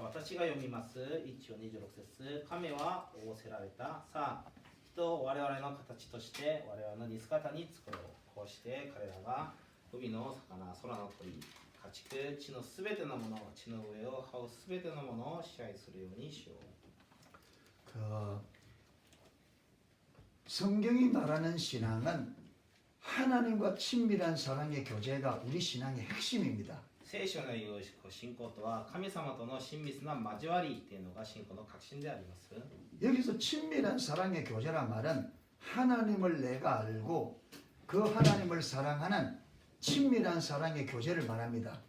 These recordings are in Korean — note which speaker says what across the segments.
Speaker 1: 私が読みます。1を26節。亀は仰せられた。さあ、人を我々の形として我々の似姿に作ろう。こうして彼らが海の魚、空の鳥、家畜、地のすべてのもの、地の上を這うすべてのものを支配するようにしよう。
Speaker 2: 성경이 말하는 신앙은 하나님과 친밀한 사랑의 교제가 우리 신앙의 핵심입니다.
Speaker 1: 聖書の言う信仰とは神様との親密な交わりというのが信仰の核心であります。
Speaker 2: 여기서 친밀한 사랑의 교제란 말은 하나님을 내가 알고 그 하나님을 사랑하는 친밀한 사랑의 교제를 말합니다.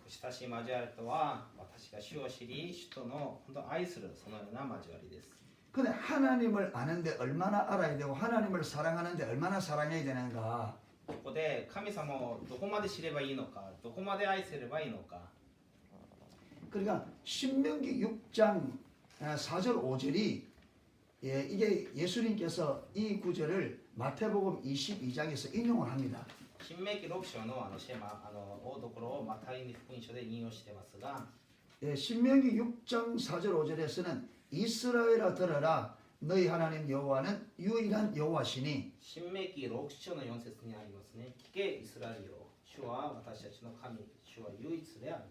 Speaker 1: 親しい交わりとは私が主を知り主との本当愛するそのような交わりです。
Speaker 2: 근데 하나님을 아는데 얼마나 알아야 되고 하나님을 사랑하는데 얼마나 사랑해야 되는가?
Speaker 1: ここで神様をどこまで知ればいいのか、どこまで愛せればいいのか。
Speaker 2: 그러니까 신명기 6장 4절 5절이 이게 예수님께서 이 구절을 마태복음 22장에서 인용을 합니다.
Speaker 1: 新明記6章のシェマ大所をマタイ福音書で引用してますが、
Speaker 2: 신명기 6장 4절 5절에서는 이스라엘아 들어라 너희 하나님 여호와는 유일한 여호와시니
Speaker 1: 新明記6章の4節にありますね。聞けイスラエルよ、主は私たちの神、主は唯一である。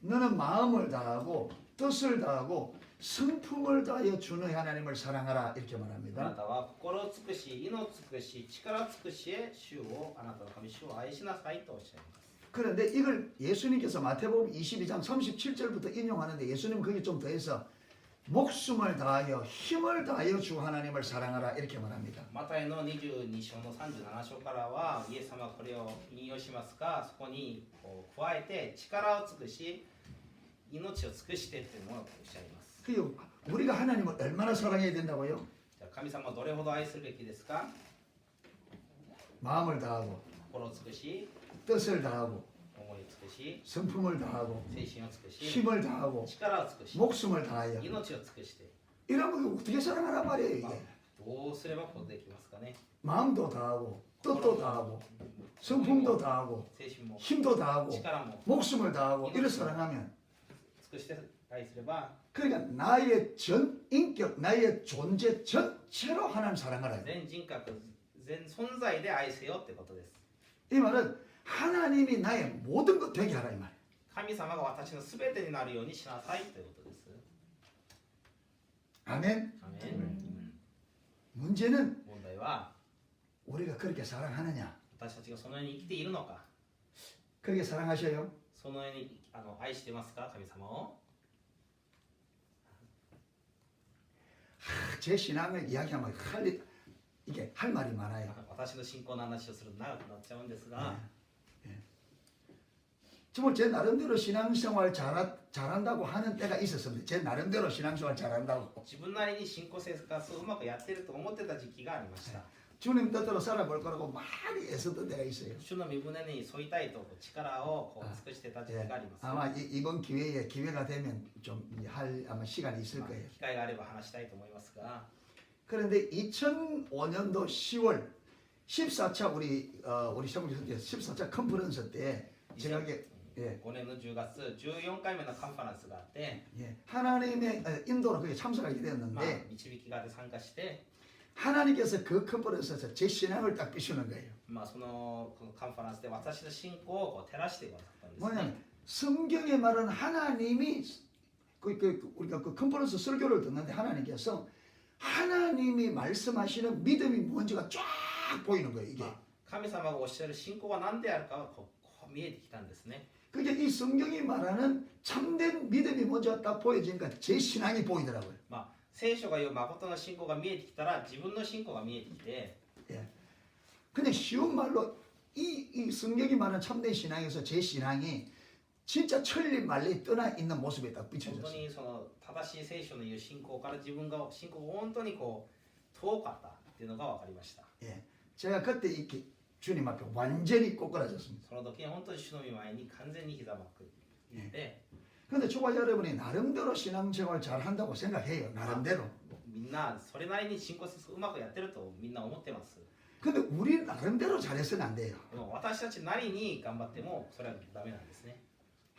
Speaker 2: 너는 마음을 다하고 뜻을 다하고 성품을 다하여 주 너희 하나님을 사랑하라 이렇게
Speaker 1: あな
Speaker 2: 말합니다.
Speaker 1: たは心を尽くし、意の尽くし、力尽くしへ主をあなたの神主を愛しなさいとおっしゃいます。
Speaker 2: 그런데 이걸 예수님께서 마태복음 22장 37절부터 인용하는데 예수님은 거기 좀 더해서 목숨을 다하여 힘을 다하여 주 하나님을 사랑하라 이렇게 말합니다.
Speaker 1: マタイの22章の37章からはイエス様はこれを引用しますが、そこに加えて力を尽くし、命を尽くしてというのをおっしゃいます。
Speaker 2: 그 우리가 하나님을 얼마나 사랑해야 된다고요?
Speaker 1: じゃあ神様をどれほど愛するべきですか？
Speaker 2: 마음을 다하고
Speaker 1: 心を尽くし、
Speaker 2: 뜻을 다하고
Speaker 1: 思い尽くし、
Speaker 2: 성품을 다하고
Speaker 1: 精神を尽くし、
Speaker 2: 힘을 다하고
Speaker 1: 力を尽くし、
Speaker 2: 목숨을 다하여
Speaker 1: 命を尽くして、
Speaker 2: 이러면 어떻게 사랑하란 말이에요 이게.
Speaker 1: どうすればこうできますかね？
Speaker 2: 마음도 다하고 뜻도 다하고 성품도 다하고
Speaker 1: 精神も
Speaker 2: 힘도 다하고
Speaker 1: 力も
Speaker 2: 목숨을 다하고 이를 사랑하면
Speaker 1: 尽くして愛すれば
Speaker 2: 그러니까 나의 전 인격 나의 존재 전체로 하나님 사랑하라.
Speaker 1: 全人格、全存在で愛せよってことです。
Speaker 2: 이 말은 하나님이 나의 모든 것 되게 하라 이 말.
Speaker 1: 神様が私のすべてになるようにしなさいということです。
Speaker 2: 아멘.
Speaker 1: アメン。
Speaker 2: 문제는
Speaker 1: 問題は
Speaker 2: 우리가 그렇게 사랑하느냐?
Speaker 1: 私たちがそのように生きているのか、
Speaker 2: 그렇게 사랑하셔요?
Speaker 1: そのように愛してますか、神様を。
Speaker 2: 제 신앙을 이야기하면 이게 할 말이 많아요.
Speaker 1: 私の信仰の話をすると長くなっちゃうんですが、
Speaker 2: 정말 제 나름대로 신앙생활 잘한다고 하는 때가 있었습니다. 제 나름대로 신앙생활 잘한다고.
Speaker 1: 自分なりに信仰生活をうまくやってると思ってた時期がありました。
Speaker 2: 주님 뜻대로 살아볼 거라고 많이 애썼던 때가 있어요.
Speaker 1: 主の身舟に沿いたいと力を尽くしてた時期があります。
Speaker 2: 아마 이번 기회가 되면 좀 할 아마 시간이 있을 거예요.
Speaker 1: 機会があれば話したいと思いますが、
Speaker 2: 그런데 2005년도 10월 14차 우리 성교사께 14차 컨퍼런스 때 제가 예,
Speaker 1: 5年の10月14回目のカンファレンスがあって、
Speaker 2: 예, 하나님의 인도로 거기에 참석하게 되었는데
Speaker 1: 導き側で参加して、
Speaker 2: 하나님께서 그 컨퍼런스에서 제 신앙을 딱 비추는 거예요.
Speaker 1: そのカンファレンスで私の信仰を照らしてくださったんですね。
Speaker 2: 뭐냐면 성경에 말하는 하나님이 우리가 그 컨퍼런스 설교를 듣는데 하나님께서 하나님이 말씀하시는 믿음이 뭔지가 쫙 보이는 거예요 이게.
Speaker 1: 神様がおっしゃる信仰は何であるかが見えてきたんですね。
Speaker 2: 그게 이 성경이 말하는 참된 믿음이 뭔지가 딱 보여지니까 제 신앙이 보이더라고요.
Speaker 1: 聖書が言う誠の信仰が見えてきたら自分の信仰が見えてきて、
Speaker 2: 예. 근데 쉬운 말로 이 성경이 말하는 참된 신앙에서 제 신앙이 진짜 천리 말리 떠나 있는 모습에 딱
Speaker 1: 本当
Speaker 2: 비춰졌어요.
Speaker 1: にその正しい聖書の言う信仰から自分が信仰が本当に遠かったっていうのが分かりました。
Speaker 2: 예. 제가 그때 이렇게 주님 앞에 완전히 꼬꾸라졌습니다.
Speaker 1: その時に本当に主の御前に完全に膝まくって、
Speaker 2: 근데 초과 여러분이 나름대로 신앙생활 잘 한다고 생각해요. 나름대로.
Speaker 1: みんなそれなりに信仰生活うまくやってるとみんな思ってます。
Speaker 2: 근데 우리 나름대로 잘해서는 안 돼요.
Speaker 1: でも私たちなりに頑張ってもそれはダメなんですね。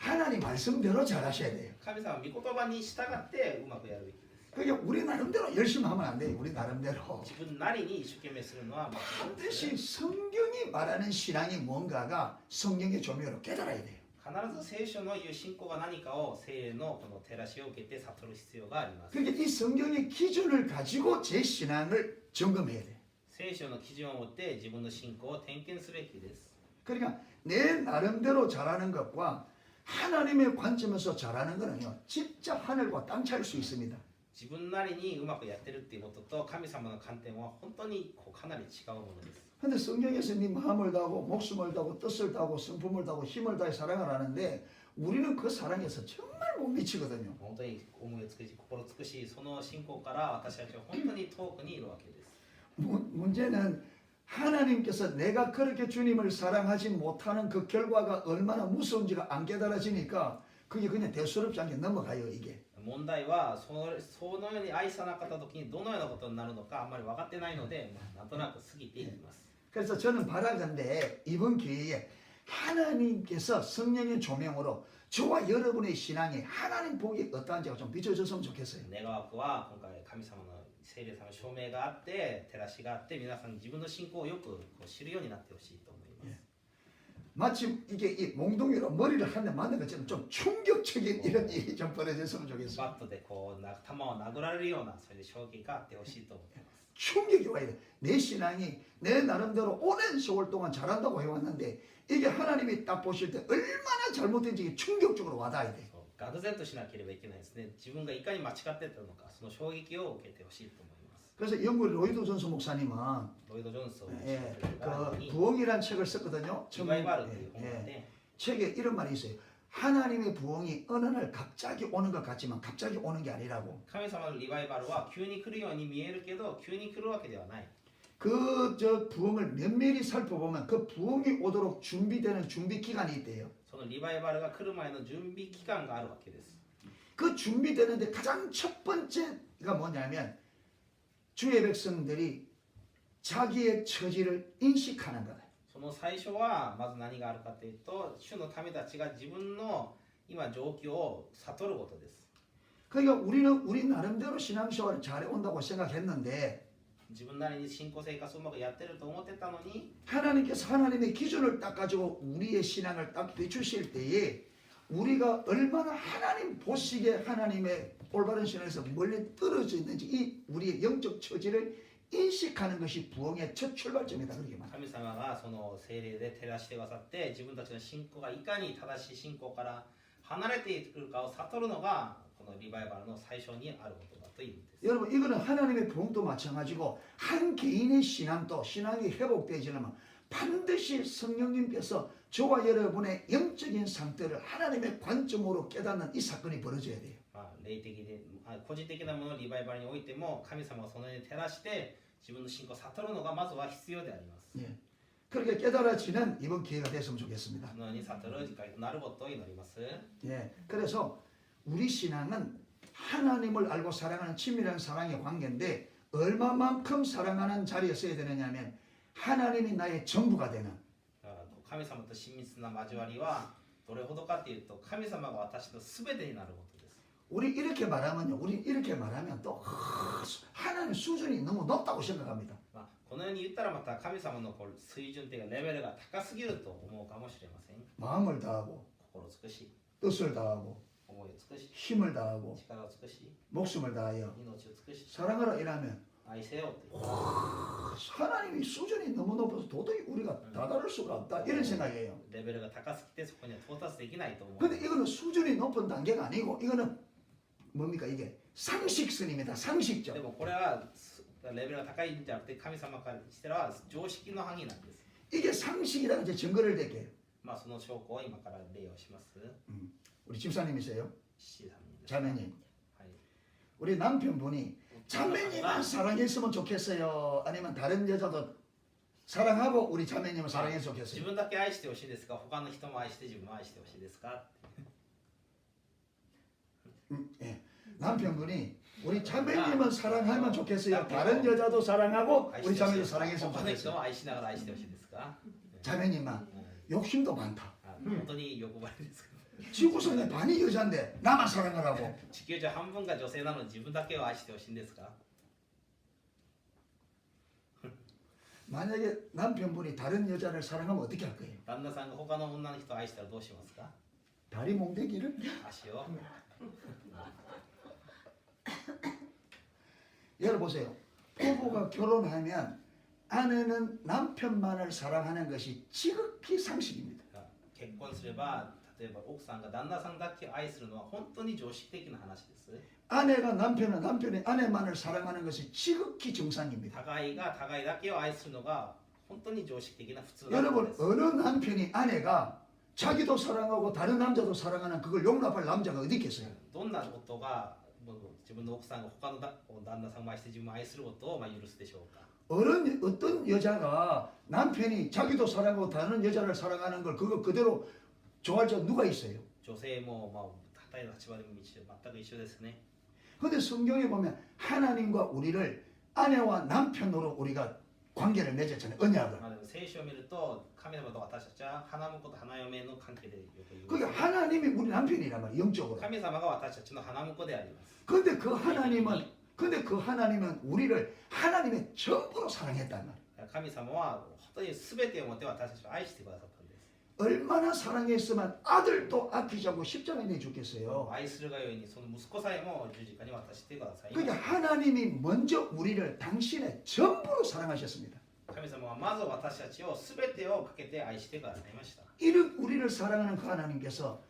Speaker 2: 하나님 말씀대로 잘하셔야 돼요.
Speaker 1: 神様の御言葉に従ってうまくやるべきです。
Speaker 2: 그게 우리 나름대로 열심히 하면 안 돼요. 우리 나름대로.
Speaker 1: 自分なりに一生懸命するのは間違いです。
Speaker 2: 반드시 성경이 말하는 신앙이 뭔가가 성령의 조명으로 깨달아야 돼요.
Speaker 1: 必ず聖書の言う信仰が何かを聖霊のこの照らしを受けて悟る必要があります。
Speaker 2: 그러니까 이 성경의 기준을 가지고 제 신앙을 점검해야 돼요.
Speaker 1: 聖書の基準を持って自分の信仰を点検すべきです。
Speaker 2: 그러니까 내 나름대로 잘하는 것과 하나님의 관점에서 잘하는 거는요, 진짜 하늘과 땅 차이일 수 있습니다.
Speaker 1: 自分なりにうまくやってるっていうことと神様の観点は本当にこうかなり違うものです。
Speaker 2: 근데 성경에서 네 마음을 다하고 목숨을 다하고 뜻을 다하고 성품을 다하고 힘을 다해 사랑을 하는데 우리는 그 사랑에서 정말 못 미치거든요.
Speaker 1: 本当に思いを尽くし心尽くしその信仰から私たちは本当に遠くにいるわけです。
Speaker 2: 문제는 하나님께서 내가 그렇게 주님을 사랑하지 못하는 그 결과가 얼마나 무서운지가 안 깨달아지니까 그게 그냥 대수롭지 않게 넘어가요 이게.
Speaker 1: 問題はそのように愛さなかった時にどのようなことになるのかあんまり分かってないので、なんとなく過ぎていきます。
Speaker 2: 그래서 저는 바라건대 이번 기회에 하나님께서 성령의 조명으로 저와 여러분의 신앙에 하나님 복이 어떠한지가 좀 비춰졌으면 좋겠어요.
Speaker 1: 願わくは今回神様の聖霊様の証明があって照らしがあって皆さん自分の信仰をよくこう知るようになってほしいと思います。
Speaker 2: 마침 이게 이 몽둥이로 머리를 한 대 맞는 것처럼 좀 충격적인 이런 일이 좀 벌어졌으면 좋겠어요.
Speaker 1: バットでこう球を殴られるようなそれで衝撃があってほしいと思っています。
Speaker 2: 충격이 와야 돼. 내 신앙이 내 나름대로 오랜 세월 동안 잘한다고 해왔는데 이게 하나님이 딱 보실 때 얼마나 잘못된지 충격적으로 와닿아야 돼.
Speaker 1: 愕然としなければいけないですね。自分がいかに間違ってたのかその衝撃を受けてほしいと思います。
Speaker 2: 그래서 영국의 로이드 존스 목사님은
Speaker 1: ロイド・ジョンソン
Speaker 2: 예,
Speaker 1: が
Speaker 2: 그 부흥이라는 책을 썼거든요.
Speaker 1: リバイバルとい
Speaker 2: 예,
Speaker 1: う本なんで
Speaker 2: 책에 이런 말이 있어요. 하나님의 부흥이 어느 날 갑자기 오는 것 같지만 갑자기 오는 게 아니라고.
Speaker 1: 神様のリバイバルは急に来るように見えるけど急に来るわけではない。
Speaker 2: 그 저 부흥을 면밀히 살펴보면 그 부흥이 오도록 준비되는 준비 기간이 있대요.
Speaker 1: そのリバイバルが来る前の準備期間があるわけです。
Speaker 2: 그 준비되는데 가장 첫 번째가 뭐냐면 주의 백성들이 자기의 처지를 인식하는 거다.
Speaker 1: その最初はまず何があるかというと主の民たちが自分の今状況を悟ることです。
Speaker 2: 그러니까 우리는 우리 나름대로 신앙생활을 잘해온다고 생각했는데
Speaker 1: 自分なりに信仰生活をうまくやってると思ってたのに
Speaker 2: 하나님께서 하나님의 기준을 딱 가지고 우리의 신앙을 딱 비추실 때에 우리가 얼마나 하나님 보시기에 하나님의 올바른 신앙에서 멀리 떨어져 있는지 이 우리의 영적 처지를 인식하는 것이 부흥의 첫 출발점이다 그렇게 말합니다.
Speaker 1: 神様がその聖霊で照らしてくださって自分たちの信仰がいかに正しい信仰から離れているかを悟るのがこのリバイバルの最初にあることだというんです。
Speaker 2: 여러분 이거는 하나님의 부흥도 마찬가지고 한 개인의 신앙도 신앙이 회복되지려면 반드시 성령님께서 저와 여러분의 영적인 상태를 하나님의 관점으로 깨닫는 이 사건이 벌어져야 돼요.
Speaker 1: 霊的で個人的なものリバイバルにおいても神様がそのように照らして自分の信仰を悟るのがまずは必要であります。
Speaker 2: 예. 그렇게 깨달아지는 이번 기회가 됐으면 좋겠습니다.
Speaker 1: そのように悟る時間となることを祈ります。
Speaker 2: 예. 그래서 우리 신앙은 하나님을 알고 사랑하는 친밀한 사랑의 관계인데 얼마만큼 사랑하는 자리에 서야 되느냐면 하나님이 나의 전부가 되는
Speaker 1: 神様と親密な交わりはどれほどかというと神様が私の全てになることです。
Speaker 2: 우리 이렇게 말하면요. 우리 이렇게 말하면 또 하나님 수준이 너무 높다고 생각합니다.
Speaker 1: このように言ったらまた神様のこう水準というかレベルが高すぎると思うかもしれません。
Speaker 2: 마음을 다하고
Speaker 1: 心を尽くし、
Speaker 2: 뜻을 다하고
Speaker 1: 思いを尽くし、
Speaker 2: 힘을 다하고
Speaker 1: 力を尽くし、
Speaker 2: 목숨을 다하여
Speaker 1: 命を尽くし、
Speaker 2: 사랑하라 이라면
Speaker 1: 愛せよという
Speaker 2: 하나님이 수준이 너무 높아서 도저히 우리가 다다를 수가 없다 이런 생각이에요.
Speaker 1: レベルが高すぎてそこには到達できないと思う。
Speaker 2: 근데 이거는 수준이 높은 단계가 아니고 이거는 뭡니까 이게 상식선입니다.
Speaker 1: で
Speaker 2: 상식적.
Speaker 1: もこれはレベルが高いんじゃなくて神様からしたら常識の範囲なんです。
Speaker 2: 이게 상식이라는 이제 증거를 댈게요.
Speaker 1: その証拠を今から例をします。
Speaker 2: 우리 집사님이세요.
Speaker 1: 七さんです。
Speaker 2: 자매님.
Speaker 1: はい。
Speaker 2: 우리 남편분이 자매님만 사랑했으면 좋겠어요. 아니면 다른 여자도 사랑하고 우리 자매님을 사랑했으면
Speaker 1: 自
Speaker 2: 좋겠어요.
Speaker 1: 分だけ愛してほしいですか他の人も愛して自分も愛してほしいですか
Speaker 2: 예. 남편분이 우리 자매님은 사랑하면 좋겠어요. 다른 여자도 사랑하고 우리 자매도 사랑했으면
Speaker 1: 他の人
Speaker 2: 좋겠어요.
Speaker 1: も愛しながら愛してほしいですか
Speaker 2: 자매님만 욕심도 많다.
Speaker 1: 本当に欲張りですか
Speaker 2: 지구상의 반이 여자인데 나만 사랑하라고.
Speaker 1: 地球上半分が女性なのに自分だけを愛してほしいんですか？
Speaker 2: 만약에 남편분이 다른 여자를 사랑하면 어떻게 할 거예요?
Speaker 1: 旦那さんが他の女の人を愛したらどうしますか？
Speaker 2: 다리 몽대기를?
Speaker 1: 足を
Speaker 2: 여러분 보세요. 부부가 결혼하면 아내는 남편만을 사랑하는 것이 지극히 상식입니다.
Speaker 1: 結婚すれば例えば奥さんが旦那さんだけを愛するのは本当に常識的な話です。
Speaker 2: 아내가 남편은 남편이 아내만을 사랑하는 것이 지극히 정상입니다.
Speaker 1: 互いが互いだけを愛するのが本当に常識的な普通なことで
Speaker 2: 여러분
Speaker 1: す。
Speaker 2: 어느 남편이 아내가 자기도 사랑하고 다른 남자도 사랑하는 그걸 용납할 남자가 어디 있겠어요?
Speaker 1: どんな夫がもう自分の奥さんが他の旦那さんを愛して自分を愛することを許すでしょうか？
Speaker 2: 어떤 여자가 남편이 자기도 사랑하고 다른 여자를 사랑하는 걸 그거 그대로 좋아할 자 누가 있어요?
Speaker 1: 女性も他の立場でも全く一緒ですね。
Speaker 2: 근데 성경에 보면 하나님과 우리를 아내와 남편으로 우리가 관계를 맺었잖아요. 언약을.
Speaker 1: でも聖書を見ると神様と私たちは花婿と花嫁の関係でよく言います。
Speaker 2: 그게 하나님이 우리 남편이란 말이에요. 영적으로.
Speaker 1: 神様が私たちの花婿であります。
Speaker 2: 근데 그 하나님은 우리를 하나님의 전부로 사랑했단 말이에요.
Speaker 1: 神様は本当に全てをもって私たちを愛してくださったんです。
Speaker 2: 얼마나 사랑했으면 아들도 아끼자고 십자가에 내 죽겠어요.
Speaker 1: 愛するがゆえにその息子さえも十字架に渡してください。
Speaker 2: 그러니까 하나님이 먼저 우리를 당신의 전부로 사랑하셨습니다.
Speaker 1: 神様はまず私たちを全てをかけて愛してくださいました。
Speaker 2: 이런 우리를 사랑하는 그 하나님께서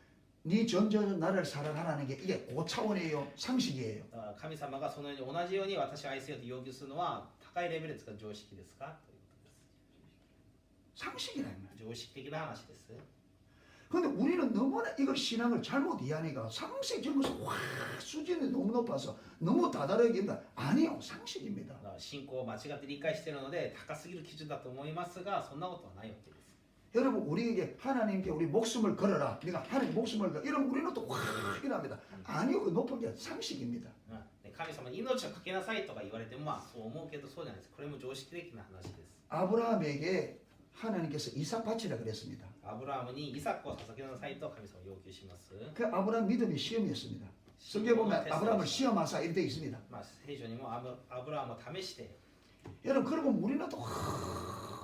Speaker 2: 네 전적으로 나를 사랑하라는 게 이게 고차원이에요? 상식이에요?
Speaker 1: だから神様がそのように同じように私を愛せよと要求するのは高いレベルですか常識ですかということです。
Speaker 2: 상식이란 말이에요.
Speaker 1: 常識的な話です。
Speaker 2: 근데 우리는 너무나 이걸 신앙을 잘못 이해하니까 상식적으로서 와 수준이 너무 높아서 너무 다다르게 입니다. 아니요, 상식입니다.
Speaker 1: だから信仰を間違って理解しているので高すぎる基準だと思いますがそんなことはないわけです。
Speaker 2: 여러분 우리에게 하나님께 우리 목숨을 걸어라. 네가 하나님 목숨을 걸어. 이러면 우리는 또 확 일합니다. 아니요, 그 높은 게 상식입니다.
Speaker 1: で神様に命をかけなさいとか言われてもそう思うけどそうじゃないです。これも常識的な話です。
Speaker 2: 아브라함에게 하나님께서 이삭 바치라 그랬습니다.
Speaker 1: アブラハムにイサクを捧げなさいと神様は要求します。
Speaker 2: 그 아브라함 믿음이 시험이었습니다. 성경에 보면 아브라함을 시험하사 이렇게 되어 있습니다.
Speaker 1: 聖書にもアブラハムを試して
Speaker 2: 여러분 그러면 우리는 또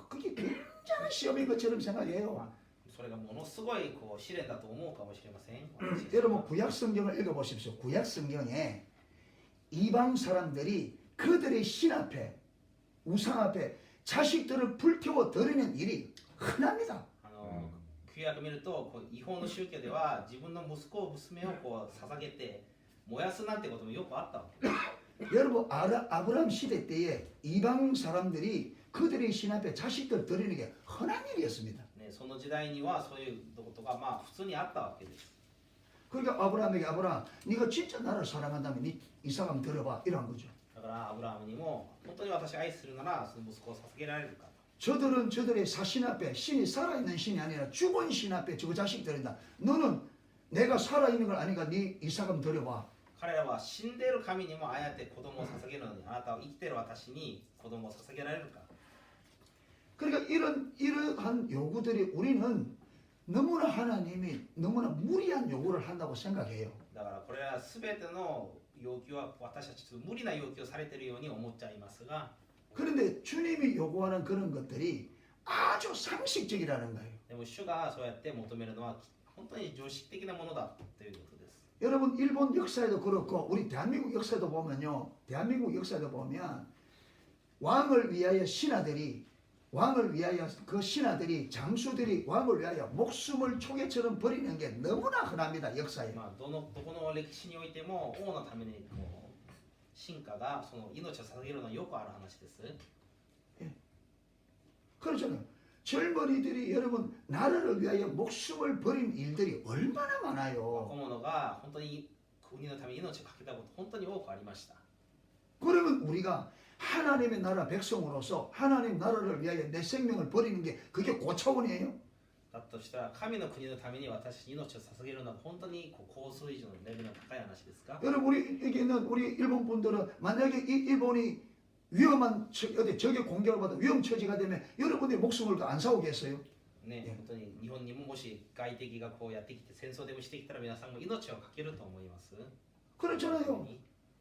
Speaker 2: 그게 굉장한 시험인 것처럼 생각해요.
Speaker 1: それがものすごい試練だと思うかもしれません。
Speaker 2: 여러분 구약 성경을 읽어보십시오. 구약 성경에 이방 사람들이 그들의 신 앞에 우상 앞에 자식들을 불태워 드리는 일이 흔합니다.
Speaker 1: 旧約見ると違法の宗教では自分の息子娘を捧げて燃やすなんてこともよくあったわけ。
Speaker 2: 여러분 아브라함 시대 때에 이방 사람들이 그들의 신 앞에 자식들 드리는 게 흔한 일이었습니다.
Speaker 1: ね、その時代にはそういうことが普通にあったわけです。
Speaker 2: 그러니까 아브라함에게 아브라함 네가 진짜 나를 사랑한다면 네 이삭 한번 들어봐 이런 거죠.
Speaker 1: だからアブラハムにも本当に私を愛するならその息子を捧げられるか。
Speaker 2: 저들은 저들의 사신 앞에 신이 살아있는 신이 아니라 죽은 신 앞에 저 자식 드린다. 너는 내가 살아있는 걸 아니까 네 이삭 한번 드려봐.
Speaker 1: 彼らは死んでいる神にもああやって子供を捧げるのにあなたは生きている私に子供を捧げられるか。
Speaker 2: 그러니까 이러한 요구들이 우리는 너무나 하나님이 너무나 무리한 요구를 한다고 생각해요.
Speaker 1: だからこれは全ての要求は私たちと無理な要求をされているように思っちゃいますが
Speaker 2: 그런데 주님이 요구하는 그런 것들이 아주 상식적이라는 거예요.
Speaker 1: でも主がそうやって求めるのは本当に常識的なものだということです。
Speaker 2: 여러분 일본 역사에도 그렇고 우리 대한민국 역사에도 보면요. 대한민국 역사에도 보면 왕을 위하여 그 신하들이 장수들이 왕을 위하여 목숨을 초계처럼 버리는 게 너무나 흔합니다. 역사에.
Speaker 1: どこの歴史においても王のために臣下がその命を捧げるのはよくある話です。
Speaker 2: 그렇잖아요. 젊은이들이 여러분 나라를 위하여 목숨을 버린 일들이 얼마나
Speaker 1: 若
Speaker 2: 많아요.
Speaker 1: 者が本当に国のために命を懸けたこと本当に多くありました。
Speaker 2: 그러면 우리가 하나님의 나라 백성으로서 하나님 나라를 위하여 내 생명을 버리는 게 그게 고차원이에요?
Speaker 1: だとしたら神の国のために私に命を捧げるのは本当に高数以上のレベルの高い話ですか？
Speaker 2: 여러분 우리 여기 있는 우리 일본 분들은 만약에 이 일본이 위험한 어디 적의 공격을 받아 위험 처지가 되면 여러분의 목숨을 안 사오겠어요?
Speaker 1: ね、
Speaker 2: 예.
Speaker 1: 本当に日本にももし外敵がこうやってきて戦争でもしてきたら皆さんも命をかけると思います。
Speaker 2: 그렇잖아요.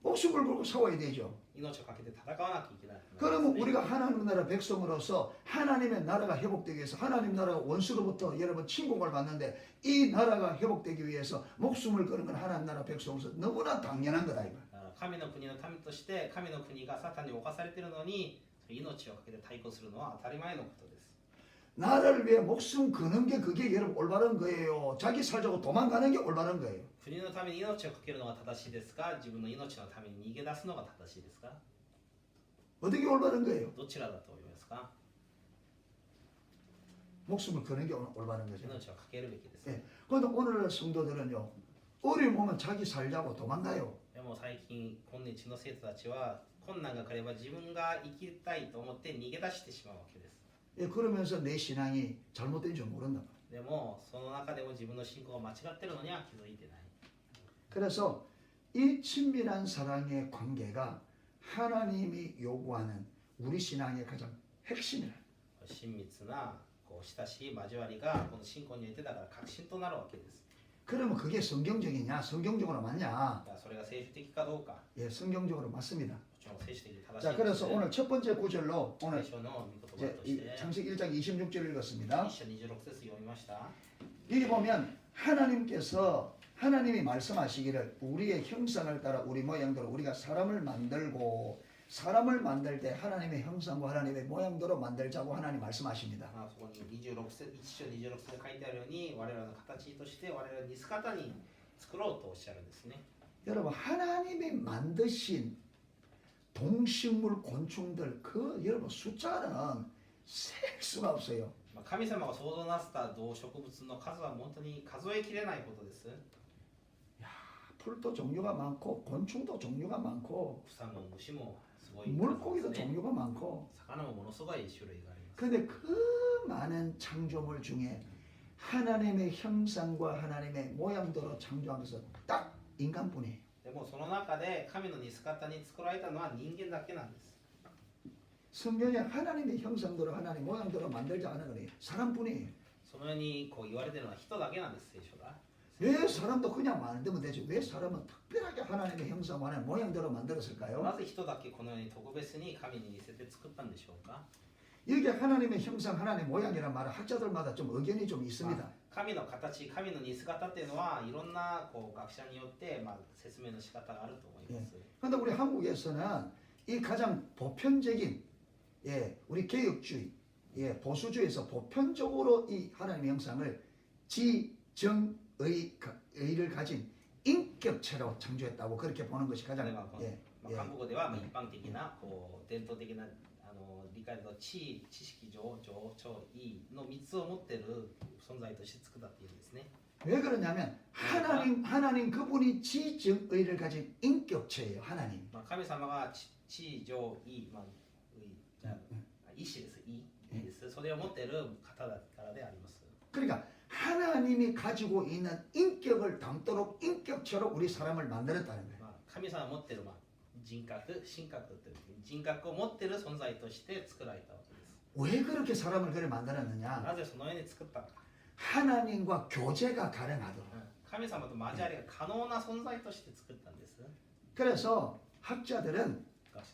Speaker 2: 목숨을 걸고 싸워야 되죠.
Speaker 1: 命をかけて戦わなきゃいけない。
Speaker 2: 그러면 우리가 하나님 나라 백성으로서 하나님의 나라가 회복되기 위해서 하나님 나라가 원수로부터 여러분 침공을 받는데 이 나라가 회복되기 위해서 목숨을 거는 건 하나님 나라 백성으로서 너무나 당연한 거다 이거.
Speaker 1: 神の国の民として神の国がサタンに侵されているのに命をかけて対抗するのは当たり前のことです。
Speaker 2: 나라를 위해 목숨 거는 게 그게 여러분 올바른 거예요. 자기 살자고 도망가는 게 올바른 거예요.
Speaker 1: 国のために命をかけるのが正しいですか、自分の命のために逃げ出すのが正しいですか、
Speaker 2: 어떻게 올바른 거예요?
Speaker 1: どちらだと思いますか。
Speaker 2: 목숨을 거는 게 올바른 거죠.
Speaker 1: 命をかけるべきです。
Speaker 2: 예. 그런데 오늘날 성도들은요. 어려움 오면 자기 살자고 도망가요.
Speaker 1: でも最近今日の生徒たちは困難が来れば自分が生きたいと思って逃げ出してしまうわけです。
Speaker 2: 예, 그러면서 내 신앙이 잘못된 줄 모른다.
Speaker 1: でもその中でも自分の信仰が間違ってるのには気づいてない。
Speaker 2: 그래서 이 친밀한 사랑의 관계가 하나님이 요구하는 우리 신앙의 가장 핵심이라.
Speaker 1: 親密なこう親しい交わりがこの信仰においてだから核心となるわけです。
Speaker 2: 그러면 그게 성경적이냐? 성경적으로 맞냐?
Speaker 1: だからそれが聖書的かどうか、
Speaker 2: 예, 성경적으로 맞습니다.
Speaker 1: もちろん聖書的に正し
Speaker 2: 자,
Speaker 1: いです、
Speaker 2: 그래서
Speaker 1: ね。
Speaker 2: 오늘 첫 번째 구절로
Speaker 1: 最
Speaker 2: 오늘
Speaker 1: 初の御言葉
Speaker 2: 이제
Speaker 1: と
Speaker 2: 이
Speaker 1: して
Speaker 2: 창세기 1장 26절 읽었습니다.
Speaker 1: 一章26節読みました。
Speaker 2: 여기 보면 하나님께서 하나님이 말씀하시기를 우리의 형상을 따라 우리 모양대로 우리가 사람을 만들고 사람을 만들 때 하나님의 형상과 하나님의 모양대로 만들자고 하나님 말씀하십니다.
Speaker 1: そこに26節、一章26節で書いてあるように我々の形として我々の似姿に作ろうとおっしゃるんですね。
Speaker 2: 여러분 하나님이 만드신 동식물 곤충들 그 여러분 숫자는 셀 수가 없어요.
Speaker 1: 神様が創造なさった動植物の数は本当に数えきれないことです。
Speaker 2: 풀도 종류가 많고 곤충도 종류가 많고
Speaker 1: 草も虫もすごい
Speaker 2: 물고기도
Speaker 1: 数ですね。
Speaker 2: 종류가 많고
Speaker 1: 魚もものすごい種類があります。
Speaker 2: 근데 그 많은 창조물 중에 하나님의 형상과 하나님의 모양대로 창조하면서 딱 인간뿐이에요.
Speaker 1: でもその中で神の似姿に作られたのは人間だけなんです。
Speaker 2: 성경에 하나님의 형상대로 하나님 모양대로 만들지 않은 거예요. 사람뿐이에요.
Speaker 1: そのようにこう言われているのは人だけなんです、聖書が。
Speaker 2: 왜 사람도 그냥 만들면 되지? 왜 사람은 특별하게 하나님의 형상과 하나님 모양대로 만들었을까요?
Speaker 1: なぜ人だけこのように特別に神に似せて作ったんでしょうか。
Speaker 2: 여기 하나님의 형상, 하나님 모양이란 말은 학자들마다 좀 의견이 좀 있습니다.
Speaker 1: 神の形、神の似姿っていうのはいろんなこう学者によって、説明の仕方があると思います。
Speaker 2: 그런데 우리 한국에서는 이 가장 보편적인 우리 개혁주의, 보수주의에서 보편적으로 이 하나님의 형상을 지정의를 가진 인격체로 창조했다고 그렇게 보는 것이 가장
Speaker 1: 韓国では一般的なこう伝統的な理解の知識上情緒意の3つを持っている存在として作ったっていうんですね。
Speaker 2: 왜 그러냐면 하나님 그분이 지정의를 가진 인격체예요. 하나님.
Speaker 1: 神様が知情意、意志です。意です。それを持っている方だからであります。
Speaker 2: 그러니까 하나님이 가지고 있는 인격을 담도록 인격체로 우리 사람을 만들었다는 거예요.
Speaker 1: 神様が持っている人格、神格という人格を持っている存在として作られたわけです。
Speaker 2: 왜 그렇게 사람을 그래 만들었느냐?
Speaker 1: なぜそのように作ったのか。
Speaker 2: 하나님과 교제가 가능하도록.
Speaker 1: 神様と交わりが可能な存在として作ったんです。
Speaker 2: 그래서 학자들은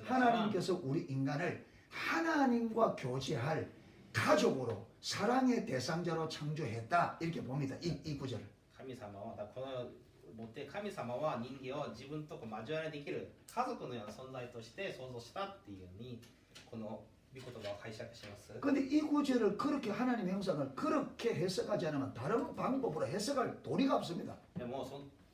Speaker 2: 하나님께서 우리 인간을 하나님과 교제할 가족으로 사랑의 대상자로 창조했다 이렇게 봅니다. 이 구절을.
Speaker 1: 神様はこの持って神様は人間を自分と交わりできる家族のような存在として創造したっていうようにこの御言葉を解釈します。
Speaker 2: 근데 이 구절을 그렇게 하나님의 형상을 그렇게 해석하지 않으면 다른 방법으로 해석할 도리가 없습니다.
Speaker 1: でも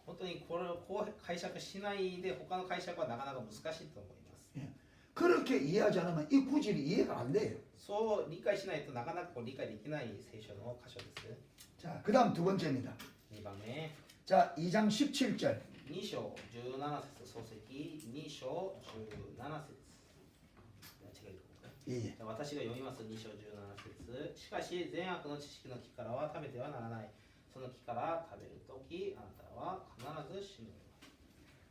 Speaker 1: 本当にこれをこう解釈しないで他の解釈はなかなか難しいと思います。
Speaker 2: 그렇게 이해하지 않으면 이 구절이 이해가 안 돼요.
Speaker 1: そう理解しないとなかなかこう理解できない聖書の箇所です。
Speaker 2: 자, 그다음 두 번째입니다.
Speaker 1: 2番目、
Speaker 2: 자, 2장 17절.
Speaker 1: 2章17節、創世記2章17節。
Speaker 2: 예.
Speaker 1: 私が読みます2章17節。しかし善悪の知識の木からは食べてはならない。その木から食べるときあなたは必ず死ぬ。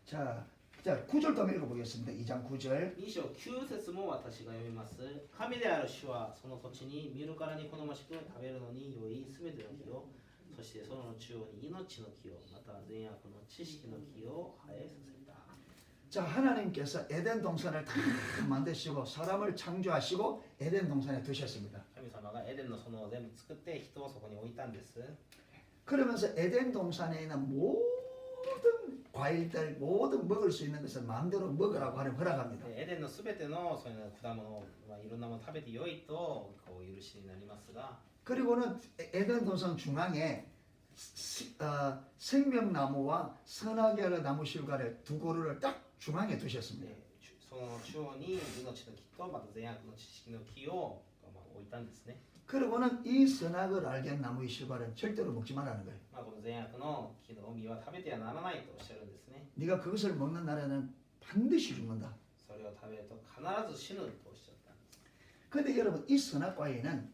Speaker 2: 자, 자, 9절도 한번 읽어보겠습니다. 2장 9절.
Speaker 1: 2章9節も私が読みます。神である主はその土地に見るからに好ましく食べるのに良いすべての木を、そしてその中央に命の木を、また善悪の知識の木を生えさせた。
Speaker 2: 자, 하나님께서 에덴 동산을 다 만드시고 사람을 창조하시고 에덴 동산에 두셨습니다.
Speaker 1: 神様がエデンの園を全部作って人をそこに置いたんです。
Speaker 2: 그러면서 에덴 동산에 있는 모든 과일들, 모든 먹을 수 있는 것을 마음대로 먹으라고 하는 허락합니다.
Speaker 1: エデンのすべてのそういう果物、いろんなもの食べてよいとこう許しになりますが、
Speaker 2: 그리고는 에덴 동산 중앙에 생명나무와 선악의 나무 실과를 두 그루를 딱 중앙에 두셨습니다.
Speaker 1: その中央に命の木とまた善悪の知識の木を置いたんですね。
Speaker 2: 그리고는 이 선악을 알게 한 나무의 실과는 절대로 먹지 말라는 거예요.
Speaker 1: この善悪の木の実は食べてはならないとおっしゃるんですね。
Speaker 2: 네가 그것을 먹는 날에는 반드시 죽는다.
Speaker 1: それを食べると必ず死ぬとおっしゃったんです。
Speaker 2: 근데 여러분 이 선악과에는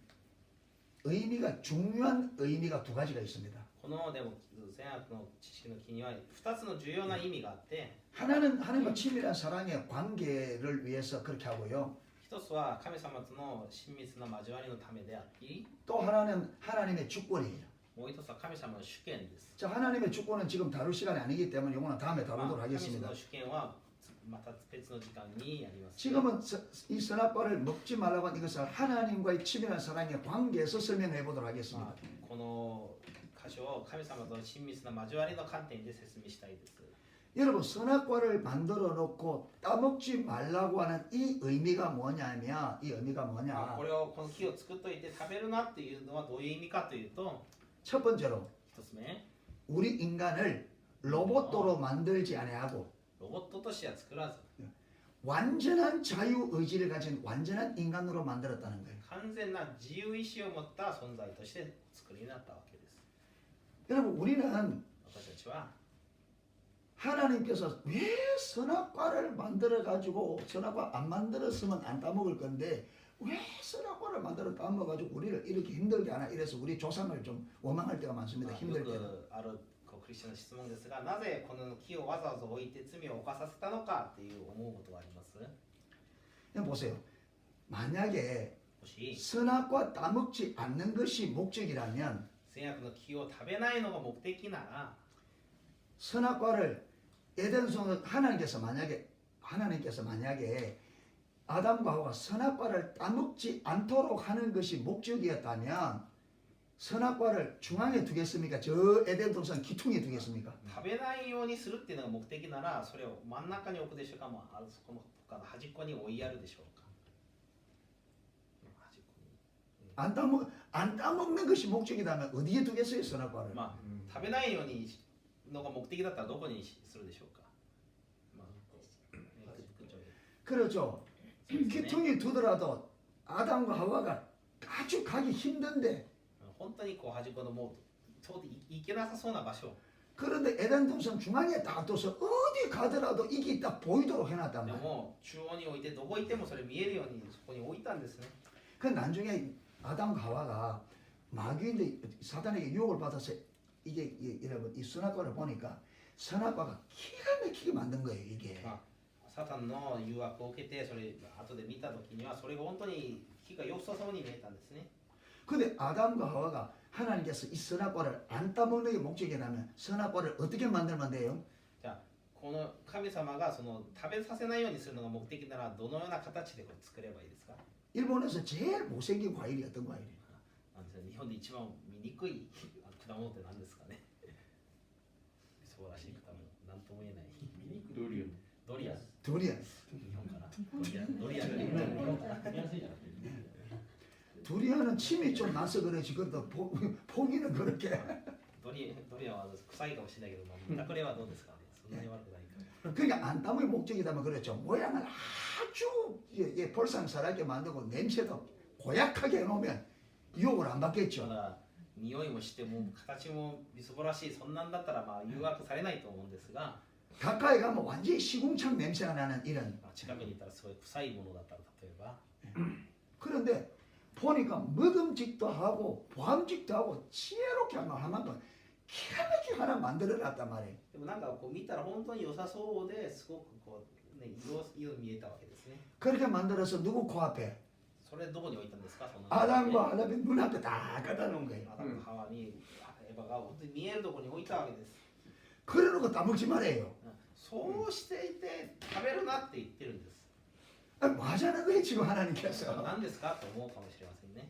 Speaker 2: 의미가 중요한 의미가 두 가지가 있습니다.
Speaker 1: このでも善悪の知識の木には2つの重要な意味があって、
Speaker 2: 하나는 하나님과 친밀한 사랑의 관계를 위해서 그렇게 하고요.
Speaker 1: 一つは神様との親密な交わりのためであり、
Speaker 2: 또 하나는 하나님의 주권이에요.
Speaker 1: もう一つは神様の主権です。
Speaker 2: 자, 하나님의 주권은 지금 다룰 시간이 아니기 때문에 이거는 다음에 다루도록
Speaker 1: 神様
Speaker 2: 하겠습니다.
Speaker 1: の主権はまた別の時間にやります。
Speaker 2: 지금은 이 선악과를 먹지 말라고 한 이것을 하나님과의 친밀한 사랑의 관계에서 설명해 보도록 하겠습니다.
Speaker 1: この箇所を神様との親密な交わりの観点で説明したいです。
Speaker 2: 여러분 선악과를 만들어 놓고 따먹지 말라고 하는 이 의미가 뭐냐면 이 의미가 뭐냐?
Speaker 1: これをこの木を作っといて食べるなっていうのはどういう意味かというと、
Speaker 2: 첫 번째로
Speaker 1: 一つ目、
Speaker 2: 우리 인간을 로봇으로 만들지 아니하고
Speaker 1: ロボットとしては作らず
Speaker 2: 완전한 자유 의지를 가진 완전한 인간으로 만들었다는 거예요.
Speaker 1: 完全な自由意志を持った存在として作りになったわけです。
Speaker 2: 여러분 우리는
Speaker 1: 私たちは
Speaker 2: 하나님께서 왜 선악과를 만들어 가지고 선악과 안 만들었으면 안 따먹을 건데 왜 선악과를 만들어 따먹어 가지고 우리를 이렇게 힘들게 하나 이래서 우리 조상을 좀 원망할 때가 많습니다.
Speaker 1: よ
Speaker 2: 힘들 때.
Speaker 1: くあるクリスチャンの質問ですが、なぜこの木をわざわざ置いて罪を犯させたのかっていう思うことがあります。
Speaker 2: 그냥 보세요. 만약에
Speaker 1: もし
Speaker 2: 선악과 따먹지 않는 것이 목적이라면
Speaker 1: 善悪の木を食べないのが目的なら、
Speaker 2: 선악과를 에덴성 하나님께서 만약에 아담과 하와가 선악과를 따먹지 않도록 하는 것이 목적이었다면 선악과를 중앙에 두겠습니까? 저 에덴 동산 기퉁에 두겠습니까?
Speaker 1: 食べないようにするっていうのが目的なら、それを真ん中に置くでしょうか、あそこの他の端っこに置いやるでしょうか。端っこに。
Speaker 2: 안 따먹는 것이 목적이라면 어디에 두겠어요, 선악과를?
Speaker 1: 食べないようにのが目的だったらどこにするでしょうか。
Speaker 2: 그렇죠.
Speaker 1: そうですね
Speaker 2: 기퉁에 두더라도 아담과 하와가 아주 가기 힘든데
Speaker 1: 本当にこう端っこのもう通って行けなさそうな場所。
Speaker 2: 그런데 에덴 동산 중앙에 딱 둬서 어디 가더라도 이게 딱 보이도록 해놨단
Speaker 1: で
Speaker 2: 말이에요.
Speaker 1: も中央に置いてどこ行ってもそれ見えるようにそこに置いたんですね。
Speaker 2: 그 나중에 아담과 하와가 마귀인데 사단에게 유혹을 받아서 이게 여러분 이 선악과를 보니까 선악과가 기가 막히게 만든 거예요 이게.
Speaker 1: サタンの誘惑を受けてそれ後で見た時にはそれが本当に木が良さそうに見えたんですね。
Speaker 2: 근데 아담과 하와가 하나님께서 이 선악과를 안 따먹는 게 목적이라면 선악과를 어떻게 만들면 돼요?
Speaker 1: じゃあこの神様がその食べさせないようにするのが目的ならどのような形でこれ作ればいいですか？
Speaker 2: 일본에서 제일 못생긴 과일이 어떤 과일이에요?
Speaker 1: なんですね、日本で一番見にくい果物って何ですかね？素晴らしい果物、なんとも言えない。
Speaker 3: ドリアン。
Speaker 1: ドリアン。
Speaker 2: 두리안.
Speaker 1: 日本かな。ドリアンより日本かな。
Speaker 2: 두리안은 침이 좀 나서 그러지 그래도 포기는 그렇게.
Speaker 1: ドリアンは臭いかもしれないけど、見たくれはどうですかね？そんなに悪くないか。
Speaker 2: 그러니까 안 따먹을 목적이라면 그렇죠. 모양을 아주 볼상사하게 만들고 냄새도 고약하게 해놓으면 유혹을 안
Speaker 1: だ
Speaker 2: 받겠죠.
Speaker 1: から匂いもしても形もみすぼらしいそんなんだったら誘惑されないと思うんですが、
Speaker 2: 가까이 가면 완전히 시궁창 냄새가 나는 이런.
Speaker 1: 近くにいたらすごい臭いものだったら例えば。
Speaker 2: 그런데 보니까 먹음직도 하고 보암직도 하고 지혜롭게 하면 기가 막히게 하나 만들어 놨단 말이에요.
Speaker 1: でもなんかこう見たら本当に良さそうですごくこうね色見えたわけですね。
Speaker 2: 그렇게 만들어서 누구 코앞에?
Speaker 1: それどこに置いたんですかその
Speaker 2: 아담과 하나님의 눈앞에 다 갖다 놓은 거예요.
Speaker 1: アダムとハワにエヴァが本当に見えるところに置いたわけです。
Speaker 2: 그러고 따먹지 말아요.
Speaker 1: そうしていて食べるなって言ってるんです。
Speaker 2: 아, 뭐 하자는 거예요 지금 하나님께서.
Speaker 1: 何ですかと思うかもしれませんね。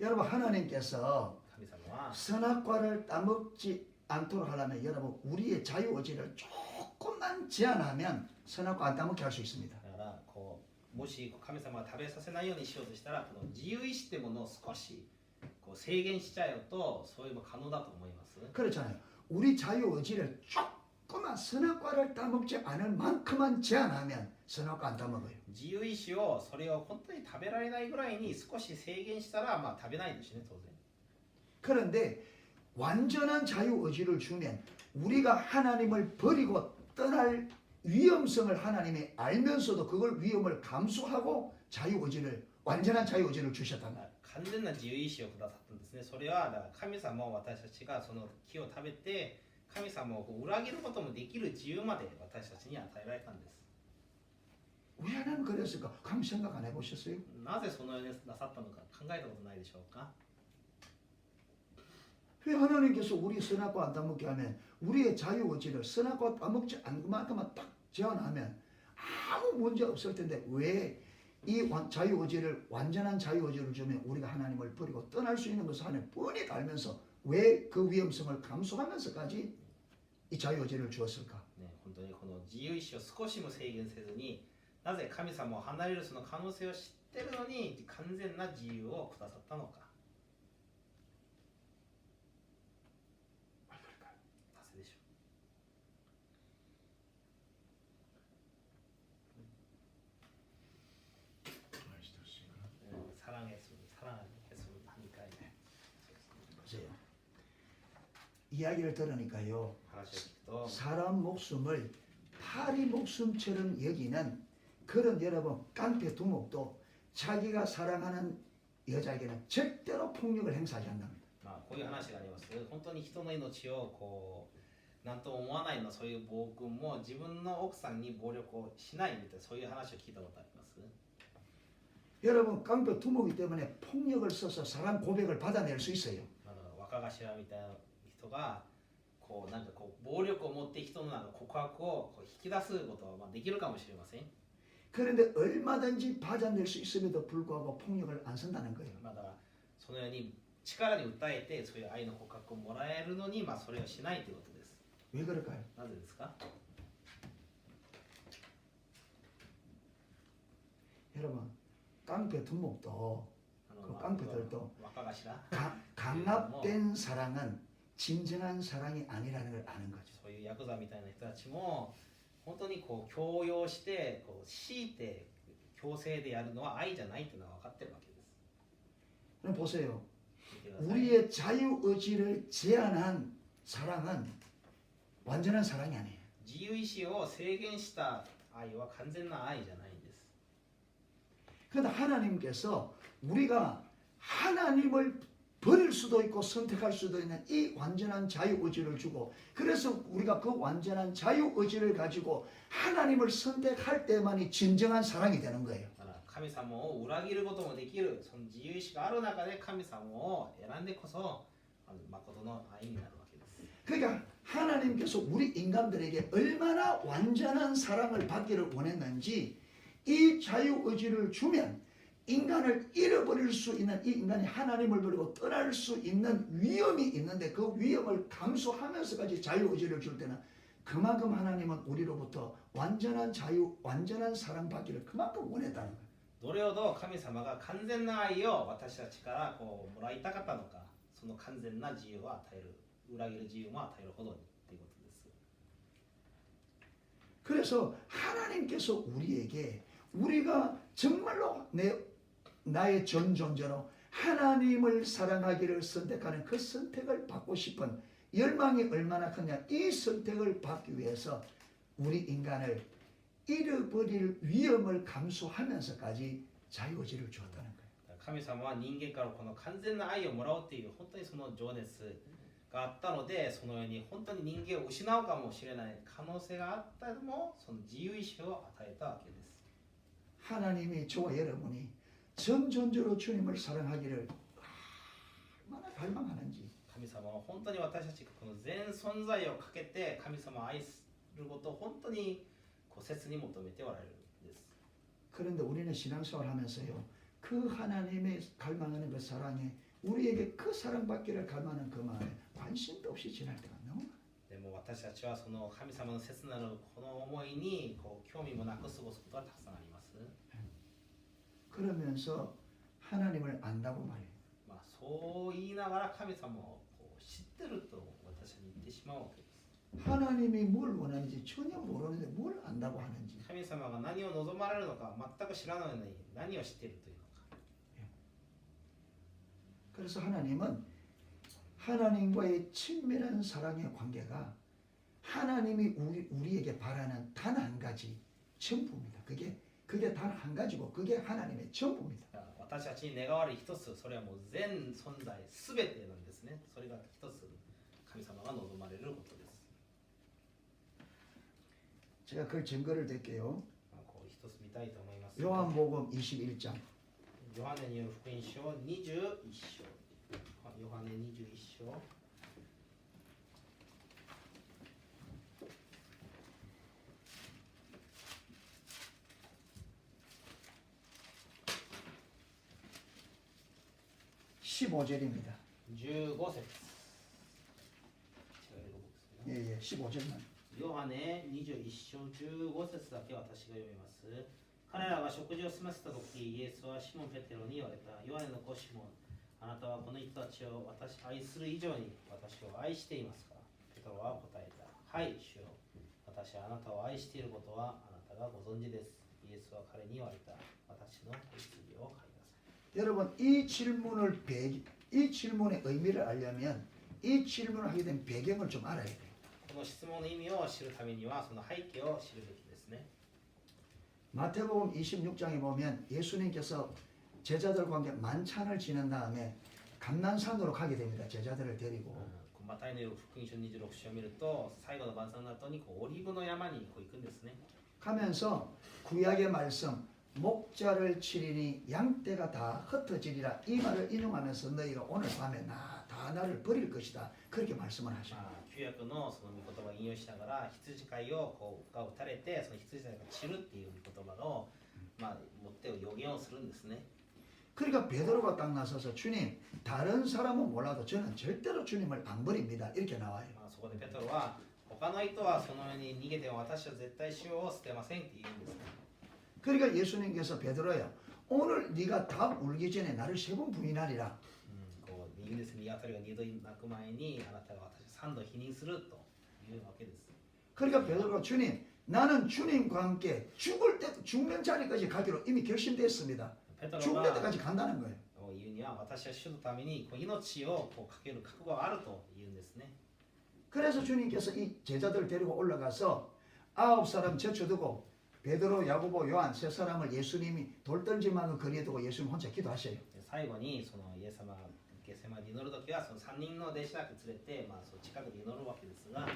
Speaker 2: 여러분 하나님께서
Speaker 1: 神様は
Speaker 2: 선악과를 따먹지 않도록 하려면 여러분 우리의 자유의지를 조금만 제한하면 선악과 안 따먹게 할 수 있습니다.
Speaker 1: だからこうもし神様が食べさせないようにしようとしたらこの自由意志ってものを少しこう制限しちゃうとそういうの可能だと思います。
Speaker 2: 그렇잖아요. 우리 자유의지를 조금만 선악과를 따먹지 않을 만큼만 제한하면 선악과 안 따먹어요.
Speaker 1: 自由意志をそれを本当に食べられないぐらいに少し制限したらまあ食べないですね当然。
Speaker 2: 그런데 완전한 자유의지를 주면 우리가 하나님을 버리고 떠날 위험성을 하나님이 알면서도 그걸 위험을 감수하고 자유의지를 완전한 자유의지를 주셨단 말이에요.
Speaker 1: 完全な自由意志をくださったんですね。それはだから神様を私たちがその木を食べて神様をこう裏切ることもできる自由まで私たちに与えられたんです。
Speaker 2: 왜 하나님 그랬을까? 감 생각 안 해보셨어요?
Speaker 1: なぜそのようになさったのか考えたことないでしょうか。
Speaker 2: 왜 하나님께서 우리 선악과 안 따먹게 하면 우리의 자유의지를 선악과 따먹지 않을 만큼만 딱 제한하면 아무 문제 없을 텐데 왜 이 자유의지를 완전한 자유의지를 주면 우리가 하나님을 버리고 떠날 수 있는 것을 하나님 뻔히 알면서 왜 그 위험성을 감수하면서까지 이 자유의지를 주었을까?
Speaker 1: ね、本当にこの自由意志を少しも制限せずになぜ神様を離れるその可能性を知ってるのに完全な自由をくださったのか。 なぜでしょう。 사랑했으면 하니까.
Speaker 2: 보세요. 이야기를 들으니까요.
Speaker 1: 話を聞くと
Speaker 2: 사람 목숨을 파리 목숨처럼 여기는 그런 여러분 깡패 두목도 자기가 사랑하는 여자에게는 절대로 폭력을 행사하지 않는다.
Speaker 1: まあこういう話があります。本当に人の命をこうなんとも思わないのそういう暴君も自分の奥さんに暴力をしないみたいなそういう話を聞いたことあります。
Speaker 2: 여러분 깡패 두목이기 때문에 폭력을 써서 사람 고백을 받아낼 수 있어요.
Speaker 1: 若頭みたいな人がこうなんかこう暴力を持って人のなんか告白をこう引き出すことはまあできるかもしれません。
Speaker 2: 그런데 얼마든지 받아낼 수 있음에도 불구하고 폭력을 안 쓴다는 거예요.
Speaker 1: まあだからそのように力に訴えてそういう愛の告白をもらえるのにまあそれをしないということです。
Speaker 2: 왜 그럴까요?
Speaker 1: なぜですか？
Speaker 2: 여러분 깡패 두목도
Speaker 1: まあ
Speaker 2: 깡패들도
Speaker 1: 若頭
Speaker 2: 강압된 사랑은 진정한 사랑이 아니라는 걸 아는 거죠.
Speaker 1: そういうヤクザみたいな人たちも本当にこう強要してこう強いて強制でやるのは愛じゃないっていうのは分かってるわけです。
Speaker 2: 그럼 보세요.
Speaker 1: 見てください。
Speaker 2: 우리의 자유의지를 제한한 사랑은 완전한 사랑이 아니에요.
Speaker 1: 自由意志を制限した愛は完全な愛じゃないんです。
Speaker 2: 그런데 하나님께서 우리가 하나님을 버릴 수도 있고 선택할 수도 있는 이 완전한 자유의지를 주고 그래서 우리가 그 완전한 자유의지를 가지고 하나님을 선택할 때만이 진정한 사랑이 되는 거예요.
Speaker 1: だから神様を裏切ることもできるその自由意志がある中で神様を選んでこそ誠の愛になるわけです。
Speaker 2: 그러니까 하나님께서 우리 인간들에게 얼마나 완전한 사랑을 받기를 원했는지 이 자유의지를 주면 인간을 잃어버릴 수 있는 이 인간이 하나님을 버리고 떠날 수 있는 위험이 있는데 그 위험을 감수하면서까지 자유의지를 줄 때는 그만큼 하나님은 우리로부터 완전한 자유, 완전한 사랑받기를 그만큼 원했다는 거예요.
Speaker 1: どれほど神様が完全な愛を私たちからこうもらいたかったのか、その完全な自由を与える、裏切る自由も与えるほどにということです。
Speaker 2: 그래서 하나님께서 우리에게 우리가 정말로 나의 전 존재로 하나님을 사랑하기를 선택하는 그 선택을 받고 싶은 열망이 얼마나 크냐. 이 선택을 받기 위해서 우리 인간을 잃어버릴 위험을 감수하면서까지 자유의지를 주었다는 거예요.
Speaker 1: 神様は人間からこの完全な愛をもらおうっていう本当にその情熱があったので、そのように本当に人間を失うかもしれない可能性があったのもその自由意志を与えたわけです。
Speaker 2: 하나님이 저와 여러분이 전 존재로 주님을 사랑하기를 얼마나 갈망하는지
Speaker 1: 神様は本当に私たちがこの全存在をかけて神様を愛することを本当にこう切に求めておられるんです。
Speaker 2: 그런데 우리는 신앙생활 하면서요 그 하나님의 갈망하는 그 사랑에 우리에게 그 사랑받기를 갈망하는 그 마음에 관심도 없이 지날 때가 너무 많아요.
Speaker 1: でも私たちはその神様の切なるこの思いにこう興味もなく過ごすことがたくさんあります。
Speaker 2: 그러면서 하나님을 안다고 말해요.
Speaker 1: まあそう言いながら神様をこう知ってると私は言ってしまうわけです。
Speaker 2: 하나님이 뭘 원하는지 전혀 모르는데 뭘 안다고 하는지
Speaker 1: 神様が何を望まれるのか全く知らないのに何を知っているというのか。
Speaker 2: 그래서 하나님은 하나님과의 친밀한 사랑의 관계가 하나님이 우리에게 바라는 단 한 가지 전부입니다. 그게 단 한 가지고 그게 하나님의 전부입니다.
Speaker 1: 私たちに願われる一つ、それはもう全存在すべてなんですね。それが一つ神様が望まれることです。
Speaker 2: 제가 그 증거를 댈게요.
Speaker 1: こう一つ見たいと思います。
Speaker 2: 요한복음 21장
Speaker 1: ヨハネによる福音書21章。ヨハネ21章。
Speaker 2: 15절입니다.
Speaker 1: 15節。
Speaker 2: 예, 15절만.
Speaker 1: ヨハネ21章15節だけ私が読みます。彼らが食事を済ませた時、イエスはシモン・ペテロに言われた。ヨハネの子シモン、あなたはこの人たちを私愛する以上に私を愛していますか？ペテロは答えた。はい、主よ。私はあなたを愛していることはあなたがご存知です。イエスは彼に言われた。私の子羊を飼いなさい。
Speaker 2: 여러분 이 질문의 의미를 알려면 이 질문을 하게 된 배경을 좀 알아야 돼요.
Speaker 1: この質問の意味を知るためにはその背景を知るべきですね。
Speaker 2: 마태복음 26장에 보면 예수님께서 제자들과 함께 만찬을 지낸 다음에 감난산으로 가게 됩니다. 제자들을 데리고.
Speaker 1: マタイの福音書26章を見ると最後の晩餐の後にこうオリーブの山にこう行くんですね。
Speaker 2: 가면서 구약의 말씀 목자를 치리니 양떼가 다 흩어지리라 이 말을 인용하면서 너희가 오늘 밤에 다 나를 버릴 것이다 그렇게 말씀을 하셔요.
Speaker 1: 旧約のその御言葉を引用しながら羊飼いをこうが打たれてその羊飼いが散るっていう御言葉を持って予言をするんですね。
Speaker 2: 그러니까 베드로가 딱 나서서 주님 다른 사람은 몰라도 저는 절대로 주님을 안 버립니다 이렇게 나와요.
Speaker 1: そこでペトロは他の人はそのように逃げても私は絶対主を捨てませんって言うんですね。
Speaker 2: 그러니까 예수님께서 베드로야 오늘 네가 다 울기 전에 나를 3번 부인하리라.
Speaker 1: こう言うんですね。鶏が2度鳴く前にあなたが私を3度否認するというわけです。
Speaker 2: 그러니까 베드로가 주님 나는 주님과 함께 죽는 자리까지 가기로 이미 결심됐습니다.
Speaker 1: ペトロ
Speaker 2: 죽는
Speaker 1: が
Speaker 2: 데까지 간다는 거예요.
Speaker 1: 言うには私は主のためにこう命をこうかける覚悟があると言うんですね。
Speaker 2: 그래서 주님께서 이 제자들을 데리고 올라가서 9사람 제쳐두고 베드로, 야고보, 요한 3사람을 예수님이 돌던지만한 거리에 두고 예수님 혼자 기도하셔요.
Speaker 1: 最後にそのイエス様がゲセマに祈るときはその3人の弟子だけ連れて、その近くで祈るわけですが、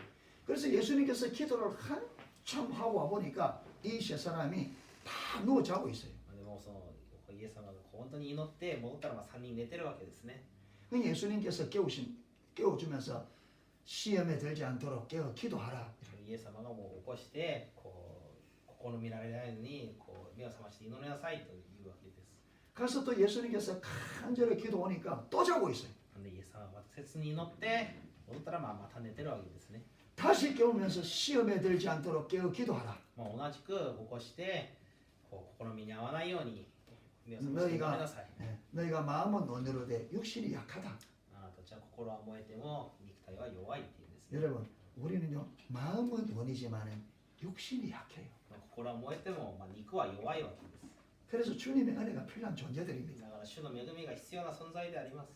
Speaker 2: 그래서 예수님께서 기도를 한참 하고 와보니까 이 3사람이 다 누워 자고 있어요.
Speaker 1: でもそのイエス様が本当に祈って戻ったら3人寝てるわけですね。
Speaker 2: 그 예수님께서 깨워주면서 시험에 들지 않도록 깨워 기도하라.
Speaker 1: イエス様がもう起こして試みられないのに目を覚まして祈りなさいというわけです。
Speaker 2: 가서 또 예수님께서 간절히 기도 오니까 또 자고 있어요.
Speaker 1: なんでイエス様はまた切に祈って戻ったらまた寝てるわけですね。
Speaker 2: 다시 깨우면서 시험에 들지 않도록 깨워 기도하라.
Speaker 1: 同じく起こして試みに合わないように目を覚まして祈りなさい。
Speaker 2: 너희가 마음은 논대로되 육신이 약하다.
Speaker 1: あなたたちは心は燃えても肉体は弱いっていうんですね。
Speaker 2: 여러분 우리는요 마음은 원이지만은 육신이 약해요.
Speaker 1: 心は燃えても肉は弱いわけです。
Speaker 2: 그래서 주님의 은혜가 필요한 존재들입니다.
Speaker 1: だから主の恵みが必要な存在であります。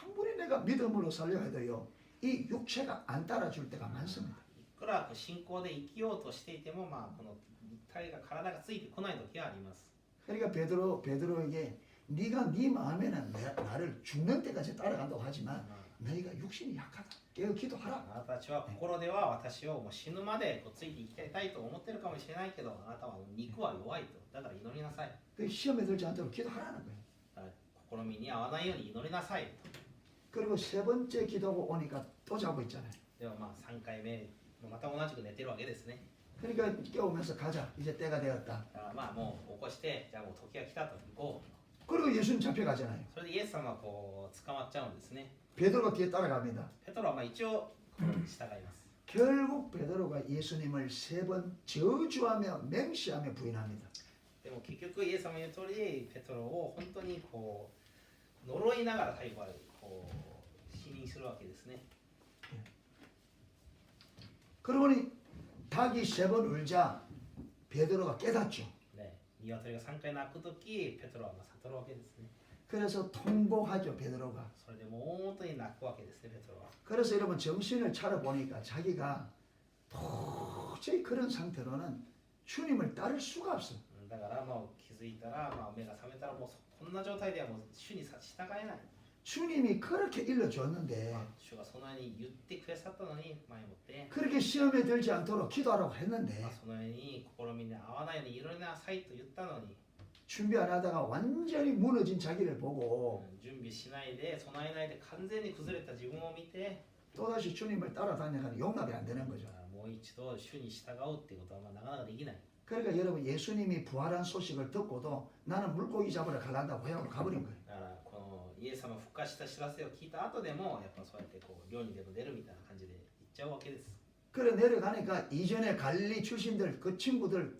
Speaker 2: 아무리 내가 믿음으로 살려 해도요 이 육체가 안 따라줄 때가 많습니다.
Speaker 1: いくら信仰で生きようとしていてもこの肉体が体がついてこない時があります。
Speaker 2: 그러니까 베드로에게 네가 네 마음에는 나를 죽는 때까지 따라간다고 하지만 너희가 육신이 약하다. 깨어 기도하라.
Speaker 1: あなたたちは心では私をもう死ぬまでこうついていきたいと思ってるかもしれないけど、あなたは肉は弱いと。だから祈りなさい。
Speaker 2: 그 시험에 들지 않도록 기도하라는 거예요.
Speaker 1: だから試みに合わないように祈りなさいと。
Speaker 2: 그리고 세 번째 기도가 오니까 또 자고 있잖아요.
Speaker 1: ではまあ3回目、また同じく寝てるわけですね。
Speaker 2: 그러니까 깨우면서 가자. 이제 때가 되었다.
Speaker 1: だからまあもう起こして、じゃあもう時が来たと行こう。
Speaker 2: 그리고 예수님 잡혀가잖아요.
Speaker 1: それでイエス様はこう捕まっちゃうんですね。
Speaker 2: 베드로가 뒤에 따라갑니다.
Speaker 1: ペトロはまあ一応従います。
Speaker 2: 결국 베드로가 예수님을 세 번 저주하며 맹시하며 부인합니다.
Speaker 1: でも結局イエス様の言う通り、ペトロを本当にこう呪いながら最後までこう否認するわけですね。
Speaker 2: 그러고니 닭이 세 번 울자 베드로가 깨닫죠.
Speaker 1: ね、鶏が3回鳴くとき、ペトロはまあ悟るわけですね。
Speaker 2: 그래서 통곡하죠 베드로가.
Speaker 1: それでもう本当に泣くわけですね、ペトロは。
Speaker 2: 그래서 여러분 정신을 차려보니까 자기가 도저히 그런 상태로는 주님을 따를 수가 없어.
Speaker 1: だからまあ気づいたら、まあ、目が覚めたらもうこんな状態ではもう主に従えない。
Speaker 2: 주님이 그렇게 일러줬는데
Speaker 1: 主がそのように言ってくださったのに前もって、
Speaker 2: 그렇게 시험에 들지 않도록 기도하라고 했는데
Speaker 1: まあ、そのように試みに合わないように祈りなさいと言ったのに、
Speaker 2: 준비 안 하다가 완전히 무너진 자기를 보고
Speaker 1: 準備しないで備えないで完全に崩れた自分を見て、
Speaker 2: 또다시 주님을 따라다니는 용납이 안 되는 거죠.
Speaker 1: もう一度主に従うっていうことはまあなかなかできない。
Speaker 2: 그러니까 여러분 예수님이 부활한 소식을 듣고도 나는 물고기 잡으러 가란다고 고향으로 가버린 거예요.
Speaker 1: だからこのイエス様復活した知らせを聞いた後でもやっぱそうやってこう漁にでも出るみたいな感じで行っちゃうわけです。
Speaker 2: 그래 내려가니까 이전에 갈릴리 출신들 그 친구들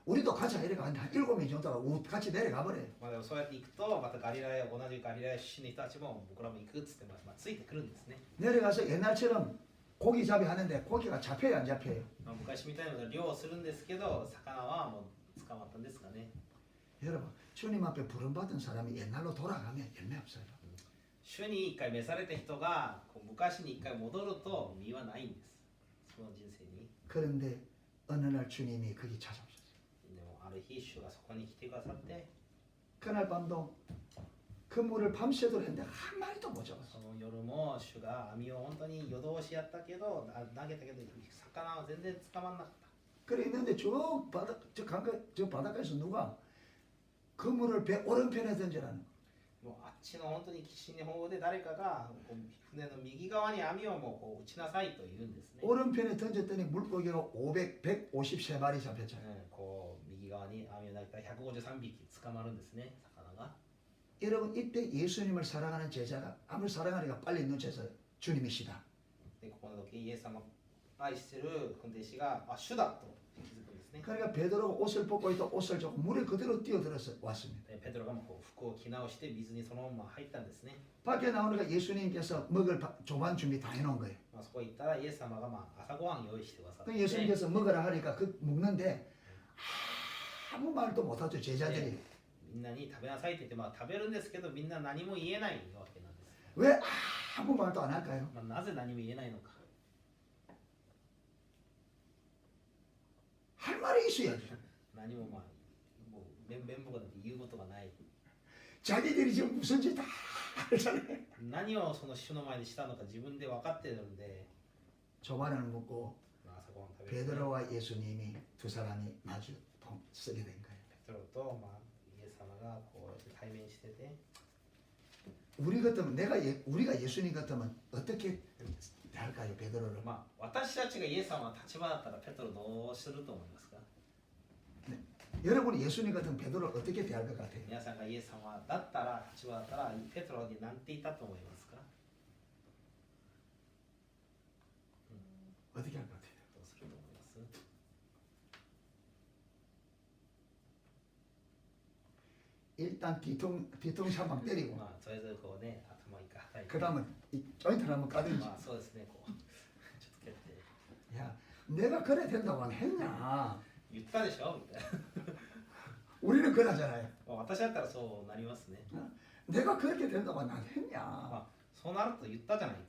Speaker 2: 우리도 가자 이래가 한 7명 정도가 같이 내려가 버려요.
Speaker 1: まあでもそうやって行くとまたガリラヤ同じガリラヤ出身の人たちも僕らも行くっつってまあついてくるんですね。
Speaker 2: 내려가서 옛날처럼 고기 잡이 하는데 고기가 잡혀요 안 잡혀요?
Speaker 1: まあ昔みたいな漁をするんですけど魚はもう捕まったんですかね。
Speaker 2: 여러분 주님 앞에 부름받은 사람이 옛날로 돌아가면 열매 없어요.
Speaker 1: 主に一回召された人がこう昔に一回戻ると実はないんです。その人生に。
Speaker 2: 그런데 어느 날 주님이 거기 찾아오셨어요.
Speaker 1: でもある日主がそこに来てくださって、
Speaker 2: 그날 밤도 그 물을 밤새도록 했는데 한 마리도 못 잡았어요.
Speaker 1: その夜も主が網を本当に夜通しやったけど投げたけど魚は全然捕まんなかった。
Speaker 2: 그래 있는데 저 바닷 저 강가 저 바닷가에서 누가 그 물을 배 오른편에 던지라는
Speaker 1: もうあっちの本当に岸の方で誰かがこう船の右側に網をもうこう打ちなさいと言うんですね。
Speaker 2: 오른편에 던졌더니 물고기가 153마리 잡혔잖아요.
Speaker 1: こう右側に網を投げたら153匹捕まるんですね、魚が。
Speaker 2: 여러분 이때 예수님을 사랑하는 제자가 아무리 사랑하니까 빨리 눈치서 주님이시다.
Speaker 1: でここの時イエス様を愛してるこの弟子があ主だと気づくんですね。
Speaker 2: 그러니까 베드로가 옷을 벗고 있다 옷을 젖고 물에 그대로 뛰어들어서 왔습니다.
Speaker 1: でペテロがもうこう服を着直して水にそのまま入ったんですね。
Speaker 2: 밖에 나오니까 예수님께서 먹을 조반 준비 다 해놓은 거예요.
Speaker 1: まあ、そこ行ったらイエス様がまあ朝ごはん用意してくださって、
Speaker 2: 그 예수님께서 먹으라 하니까 그 먹는데 아무 말도 못하죠 제자들이.
Speaker 1: みんなに食べなさいって言って、まあ、食べるんですけどみんな何も言えないわけなんです。
Speaker 2: 왜 아무 말도 안 할까요?
Speaker 1: まあ、なぜ何も言えないのか。
Speaker 2: 할 말이 있어야죠.
Speaker 1: 何もまあもう面目なんて言うことがない。
Speaker 2: 자기들이 지금 무슨 짓 다 알잖아요.
Speaker 1: 何をその主の前でしたのか自分で分かってるんで、
Speaker 2: 조반을 먹고
Speaker 1: まあ、朝ごはん食べる。
Speaker 2: 베드로와 예수님이 두 사람이 마주 쓰게 된 거예요.
Speaker 1: ペテロと、まあ、イエス様がこう対面してて、
Speaker 2: 우리 같으면 우리가 예수님 같으면 어떻게 할까요 베드로를?
Speaker 1: まあ、私たちがイエス様の立場だったらペテロどうすると思いますか？
Speaker 2: 여러분이 예수님 같은 베드로를 어떻게 대할 것 같아요?
Speaker 1: 皆さんがイエス様だったら立場だったらペテロに何て言ったと思いますか？
Speaker 2: 어떻게 할 것 같아요?
Speaker 1: どうすると思います？
Speaker 2: 일단 뒤통수 한 방 때리고
Speaker 1: まあとりあえずこうね頭一回叩いて、
Speaker 2: 그 다음은 이 조인트를 한번 까든지.
Speaker 1: まあそうですねこうちょっと蹴って
Speaker 2: 야 내가 그래 된다고 안 했냐?
Speaker 1: 言ったでしょみたいな。
Speaker 2: 우리는 그러잖아요.
Speaker 1: まあ私だったらそうなりますね。
Speaker 2: 내가 그렇게 된다고 안 했냐?
Speaker 1: まあそうなると言ったじゃないか。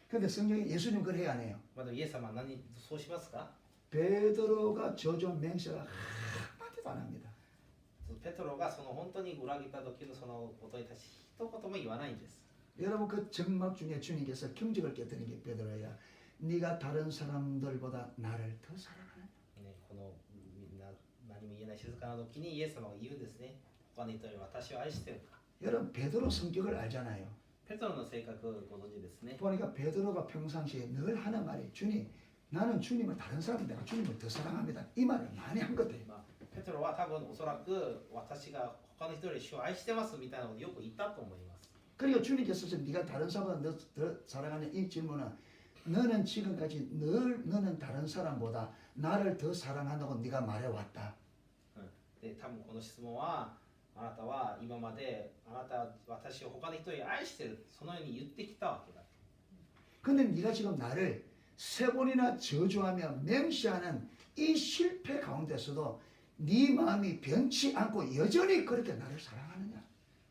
Speaker 2: 근데 성경에 예수님 그래 안 해요.
Speaker 1: まあでもイエス様はそうしますか？
Speaker 2: 베드로가 저주 맹세가 한마디도 안 합니다.
Speaker 1: ペトロがその本当に裏切った時のそのことに対して一言も言わないんです。
Speaker 2: 여러분 그 정막 중에 주님께서 경직을 깨뜨린 게 베드로야. 네가 다른 사람들보다 나를 더 사랑하느냐?
Speaker 1: ね、このみんな何も言えない静かな時にイエス様が言うんですね。他の人より私を愛してるか。
Speaker 2: 여러분 베드로 성격을 알잖아요.
Speaker 1: ペトロの性格ご存知ですね。
Speaker 2: 보니까 베드로가 평상시에 늘 하는 말이 주님 나는 주님을 다른 사람이 내가 주님을 더 사랑합니다. 이 말을 많이 한 것 같아요.
Speaker 1: まあ、ペトロは多分おそらく私が他の人より主を愛してますみたいなことをよく言ったと思います。
Speaker 2: 그리고 주님께서 네가 다른 사람보다 더 사랑하냐 이 질문은 너는 지금까지 늘 너는 다른 사람보다 나를 더 사랑한다고 네가 말해왔다.
Speaker 1: で、多分この質問はあなたは今まであなたは私を他の人より愛してるそのように言ってきたわけだ。
Speaker 2: 근데 네가 지금 나를 세 번이나 저주하며 맹시하는 이 실패 가운데서도 네 마음이 변치 않고 여전히 그렇게 나를 사랑하느냐?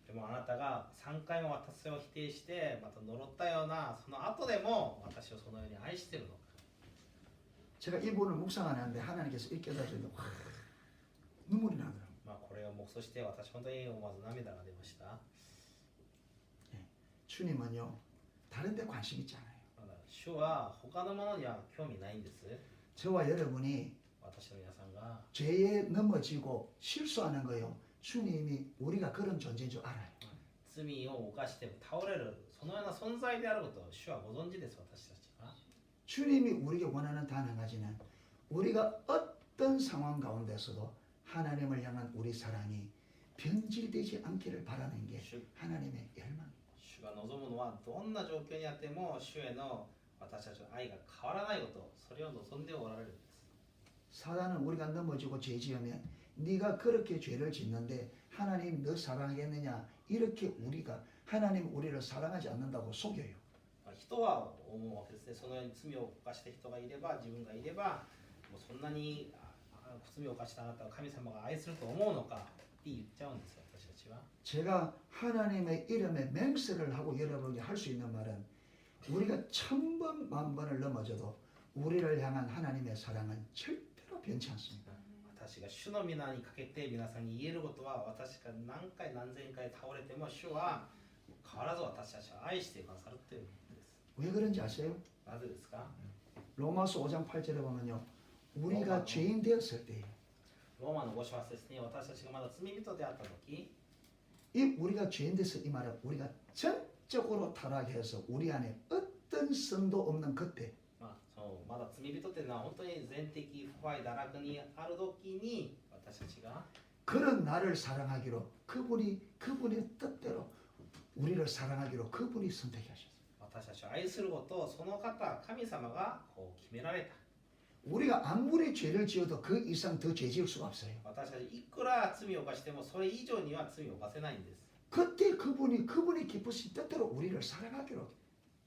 Speaker 1: でもあなたが3回も私を否定してまた呪ったようなその後でも私をそのように愛してるのか。
Speaker 2: 제가 이 부분을 묵상하는데 하나님께서 이렇게 해주는데 와, 눈물이 나더라고요.
Speaker 1: まあこれを黙想して私本当に思わず涙が出ました。
Speaker 2: 주님은요 다른 데 관심 있지 않아요.
Speaker 1: まだ主は他のものには興味ないんです。
Speaker 2: 저와 여러분이
Speaker 1: 私の皆さんが
Speaker 2: 죄에 넘어지고 실수하는 거요. 주님이 우리가 그런 존재인 줄 알아요.
Speaker 1: 罪を犯して倒れるそのような存在であることを主はご存知です。私たちが
Speaker 2: 주님이 우리에게 원하는 단 한 가지는 우리가 어떤 상황 가운데서도 하나님을 향한 우리 사랑이 변질되지 않기를 바라는 게 하나님의 열망입니다.
Speaker 1: 主が望むのはどんな状況にあっても主への私たちの愛が変わらないことそれを望んでおられるんです。
Speaker 2: 사단은 우리가 넘어지고 죄 지으면 네가 그렇게 죄를 짓는데 하나님 너 사랑하겠느냐 이렇게 우리가 하나님 우리를 사랑하지 않는다고 속여요.
Speaker 1: 人は思うわけですね。そのように罪を犯した人がいれば自分がいればもうそんなに罪を犯したあなたを神様が愛すると思うのかって言っちゃうんですよ私たちは。
Speaker 2: 제가 하나님의 이름에 맹세를 하고 여러분에게 할 수 있는 말은 우리가 1000번 만번을 넘어져도 우리를 향한 하나님의 사랑은 절대로 변치 않습니다.
Speaker 1: 私が主の皆にかけて皆さんに言えることは私が何回何千回倒れても主は変わらず私たちを愛してくださるということです。
Speaker 2: 왜 그런지 아세요?
Speaker 1: なぜですか？
Speaker 2: 로마서 5장 8절에 보면요. 우리가 죄인 되었을 때
Speaker 1: ローマの5章8節に私たちがまだ罪人であった時
Speaker 2: 이 우리가 죄인 됐어 이 말은 우리가 전적으로 타락해서 우리 안에 어떤 선도 없는 그때
Speaker 1: そうまだ罪人っていうのは本当に全的腐敗堕落にある時に私たちが
Speaker 2: 그런 나를 사랑하기로 그분의 뜻대로 우리를 사랑하기로 그분이 선택하셨어요.
Speaker 1: 私たちを愛することをその方神様がこう決められた。
Speaker 2: 우리가 아무리 죄를 지어도 그 이상 더 죄 지을 수가 없어요.
Speaker 1: 私たちいくら罪を犯してもそれ以上には罪を犯せないんです。
Speaker 2: 그때 그분이 기쁘신 뜻대로 우리를 사랑하기로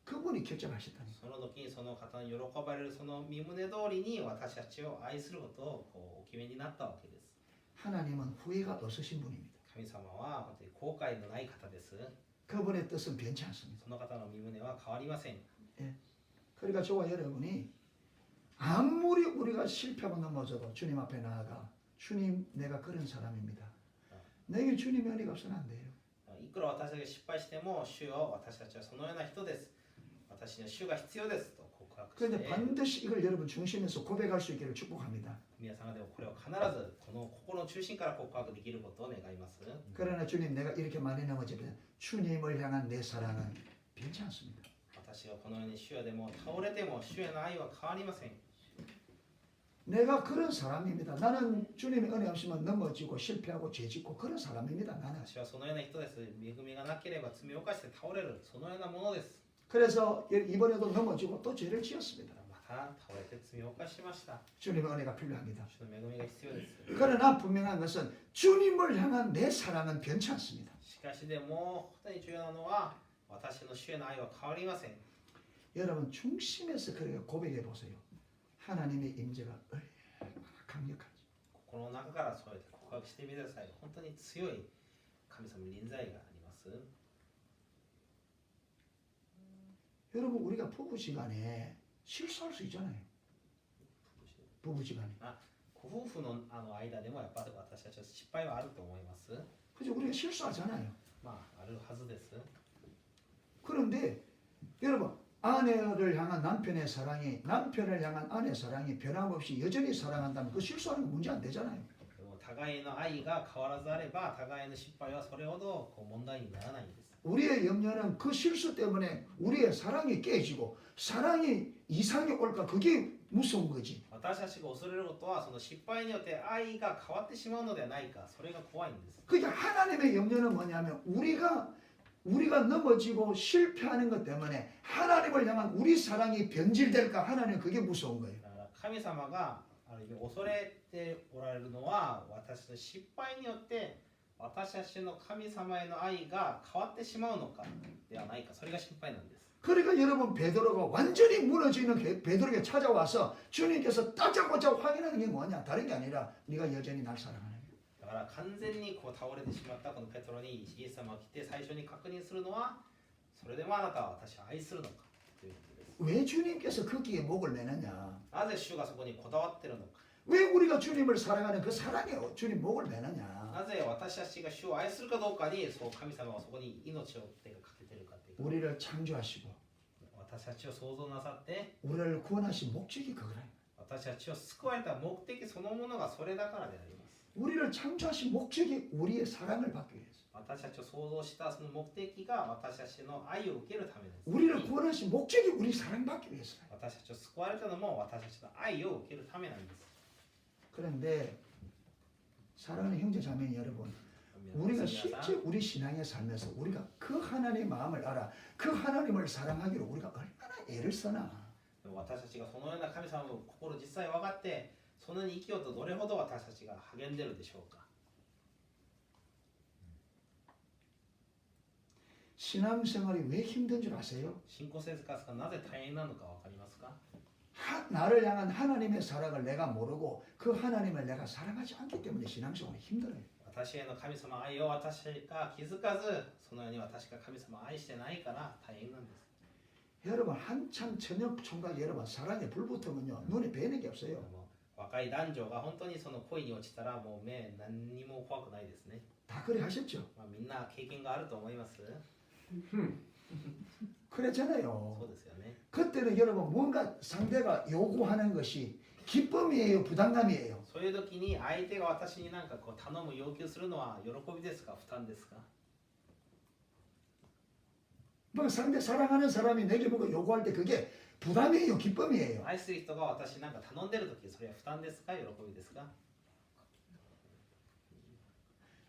Speaker 2: 그분이 결정하셨다니.
Speaker 1: その時にその方の喜ばれるその身旨通りに私たちを愛することをこうお決めになったわけです。
Speaker 2: 하나님은 후회가 없으신 분입니다.
Speaker 1: 神様は本当に後悔のない方です。
Speaker 2: 그분의 뜻은 변치 않습니다.
Speaker 1: その方の身旨は変わりません。
Speaker 2: 그러니까 저와 여러분이 아무리 우리가 실패하고 넘어져도 주님 앞에 나아가 주님 내가 그런 사람입니다. 내게 주님의 은혜가 없어는 안 돼요.
Speaker 1: いくら私たちが失敗しても主よ私たちはそのような人です。私には主が必要ですと告白し
Speaker 2: 그런데
Speaker 1: て
Speaker 2: 반드시 이걸 여러분 중심에서 고백할 수 있기를 축복합니다.
Speaker 1: 皆さんがでもこれを必ずこの心の中心から告白できることを願います。
Speaker 2: 그러나 주님 내가 이렇게 많이 넘어지면 주님을 향한 내 사랑은 변치 않습니다.
Speaker 1: 私がこのように主よでも倒れても主への愛は変わりません。
Speaker 2: 내가 그런 사람입니다. 나는 주님의 은혜 없으면 넘어지고 실패하고 죄짓고 그런 사람입니다. 나는.
Speaker 1: 私はそのような人です。恵みがなければ罪を犯して倒れるそのようなものです。
Speaker 2: 그래서 이번에도 넘어지고 또 죄를 지었습니다.
Speaker 1: また倒れて罪を犯しました。
Speaker 2: 주님의 은혜가 필요합니다.
Speaker 1: 主の恵みが必要です。
Speaker 2: 그러나 분명한 것은 주님을 향한 내 사랑은 변치 않습니다.
Speaker 1: しかしでも本当に重要なのは私の主への愛は変わりません。
Speaker 2: 여러분 중심에서 그렇게 고백해 보세요. 하나님의 임재가 얼마나 강력한지.
Speaker 1: 心の中からそうやって告白してみてください。本当に強い神様の臨在があります。
Speaker 2: 여러분 우리가 부부 시간에 실수할 수 있잖아요. 부부 시간에.
Speaker 1: 交夫婦の間でもやっぱり私たちは失敗はあると思います。
Speaker 2: 그죠? 우리가 실수하잖아요.
Speaker 1: まああるはずです。
Speaker 2: 그런데 여러분 아내를 향한 남편의 사랑이 남편을 향한 아내의 사랑이 변함없이 여전히 사랑한다면 그 실수하는 거 문제 안 되잖아요.
Speaker 1: でも互いの愛が変わらずあれば互いの失敗はそれほどこう問題にならないんです。
Speaker 2: 우리의 염려는 그 실수 때문에 우리의 사랑이 깨지고 사랑이 이상이 올까 그게 무서운 거지.
Speaker 1: 私たちが恐れることはその失敗によって愛が変わってしまうのではないか、それが怖いんです。
Speaker 2: 그러니까 하나님의 염려는 뭐냐면 우리가 넘어지고 실패하는 것 때문에 하나님을 향한 우리 사랑이 변질될까 하나님 그게 무서운 거예요.
Speaker 1: だから神様がある意味恐れておられるのは私の失敗によって私たちの神様への愛が変わってしまうのかではないか、それが心配なんです。
Speaker 2: 그러니까 여러분 베드로가 완전히 무너지는 베드로에게 찾아와서 주님께서 따짝고짝 확인하는 게 뭐냐 다른 게 아니라 네가 여전히 날 사랑하는 거야.
Speaker 1: だから完全にこう倒れてしまったこのペトロにイエス様が来て最初に確認するのはそれでもあなたは私を愛するのかということです。
Speaker 2: 왜 주님께서 거기에 목을 매느냐?
Speaker 1: なぜ主がそこにこだわっているのか。
Speaker 2: 왜 우리가 주님을 사랑하는 그 사랑에 주님 목을 매느냐?
Speaker 1: なぜ私たちが主を愛するかどうかにそう神様はそこに命をかけているかというと、
Speaker 2: 우리를 창조하시고
Speaker 1: 私たちを創造なさって
Speaker 2: 우리를 구원하신 목적이 그거라.
Speaker 1: 私たちを救われた目的そのものがそれだからであります。
Speaker 2: 우리를 창조하신 목적이 우리의 사랑을 받기 위해서.
Speaker 1: 私たちを創造したその目的が私たちの愛を受けるためです。
Speaker 2: 우리를 구원하신 목적이 우리 사랑받기 위해서.
Speaker 1: 私たちを救われたのも私たちの愛を受けるためなんです。
Speaker 2: 그런데 사랑하는 형제 자매 여러분, 우리가 실제 우리 신앙에 살면서 우리가 그 하나님의 마음을 알아, 그 하나님을 사랑하기로 우리가 얼마나 애를 쓰나.
Speaker 1: 私たちがそのような神様の心を実際分かってそのように生きようとどれほど私たちが励んでるでしょうか。
Speaker 2: 신앙생활이 왜 힘든 줄 아세요?
Speaker 1: 信仰生活がなぜ大変なのか分かりますか。
Speaker 2: 나를 향한 하나님의 사랑을 내가 모르고 그 하나님을 내가 사랑하지 않기 때문에 신앙생활이 힘들어요.
Speaker 1: 私への神様愛を私が気づかずそのように私が神様を愛してないから大変なんです。
Speaker 2: 여러분 한참 저녁 총각 여러분 사랑에 불 붙으면요 눈에 뵈는 게 없어요.
Speaker 1: もう若い男女が本当にその恋に落ちたらもう目何にも怖くないですね。
Speaker 2: 다 그래 하셨죠?
Speaker 1: みんな経験があると思います。
Speaker 2: 그랬잖아요.
Speaker 1: そうですよね。
Speaker 2: 그때는 여러분 뭔가 상대가 요구하는 것이 기쁨이에요, 부담감이에요.
Speaker 1: そういう時に相手が私に何かこう頼む要求するのは喜びですか負担ですか。
Speaker 2: 뭐 상대 사랑하는 사람이 내게 뭔가 요구할 때 그게 부담이에요, 기쁨이에요.
Speaker 1: 愛する人が私に何か頼んでる時それは負担ですか喜びですか。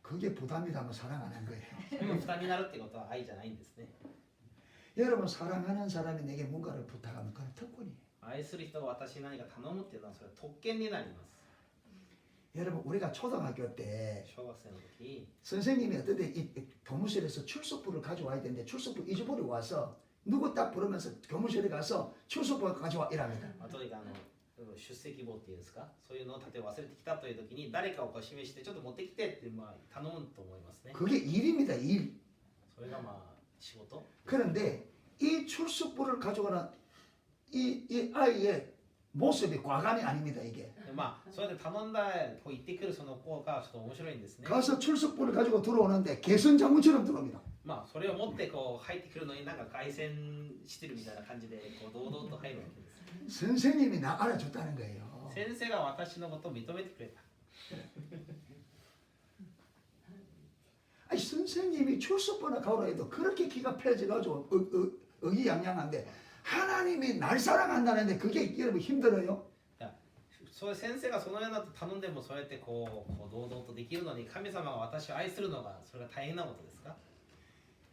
Speaker 2: 그게 부담이라면 사랑 안 한 거예요.
Speaker 1: それが負担になるってことは愛じゃないんですね。
Speaker 2: 여러분 사랑하는 사람이 내게 뭔가를 부탁하면 그건 특권이에요.
Speaker 1: 愛する人が私に何か頼むっていうのはそれは特権になります。
Speaker 2: 여러분 우리가 초등학교 때
Speaker 1: 小学生の時
Speaker 2: 선생님이 어떤 이 교무실에서 출석부를 가져와야 되는데 출석부 잊어버리고 와서 누구 딱 부르면서 교무실에 가서 출석부 가져와 이랍니다.
Speaker 1: とにかく出席簿っていうんですかそういうのを例えば忘れてきたという時に誰かをこう示してちょっと持ってきてって頼むと思いますね。
Speaker 2: 그게 일입니다, 일.
Speaker 1: それが仕事。
Speaker 2: 그런데 이 출석부를 가져가는 이 아이의 모습이 과감이 아닙니다, 이게.
Speaker 1: でそれで頼んだこう言ってくるその子がちょっと面白いんですね。
Speaker 2: 가서 출석부를 가지고 들어오는데 개선장군처럼 들어옵니다.
Speaker 1: それを持ってこう入ってくるのになんか凱旋してるみたいな感じでこう堂々と入るわけです。
Speaker 2: 선생님이 나 알아줬다는 거예요.
Speaker 1: 先生が私のことを認めてくれた。
Speaker 2: 아니, 선생님이 출석부나 가오라 해도 그렇게 기가 펴져가지고 의기양양한데 하나님이 날 사랑한다는데 그게 여러분 힘들어요?
Speaker 1: そういう先生がそのようなと頼んでもそうやってこう堂々とできるのに神様が私を愛するのがそれが大変なことですか。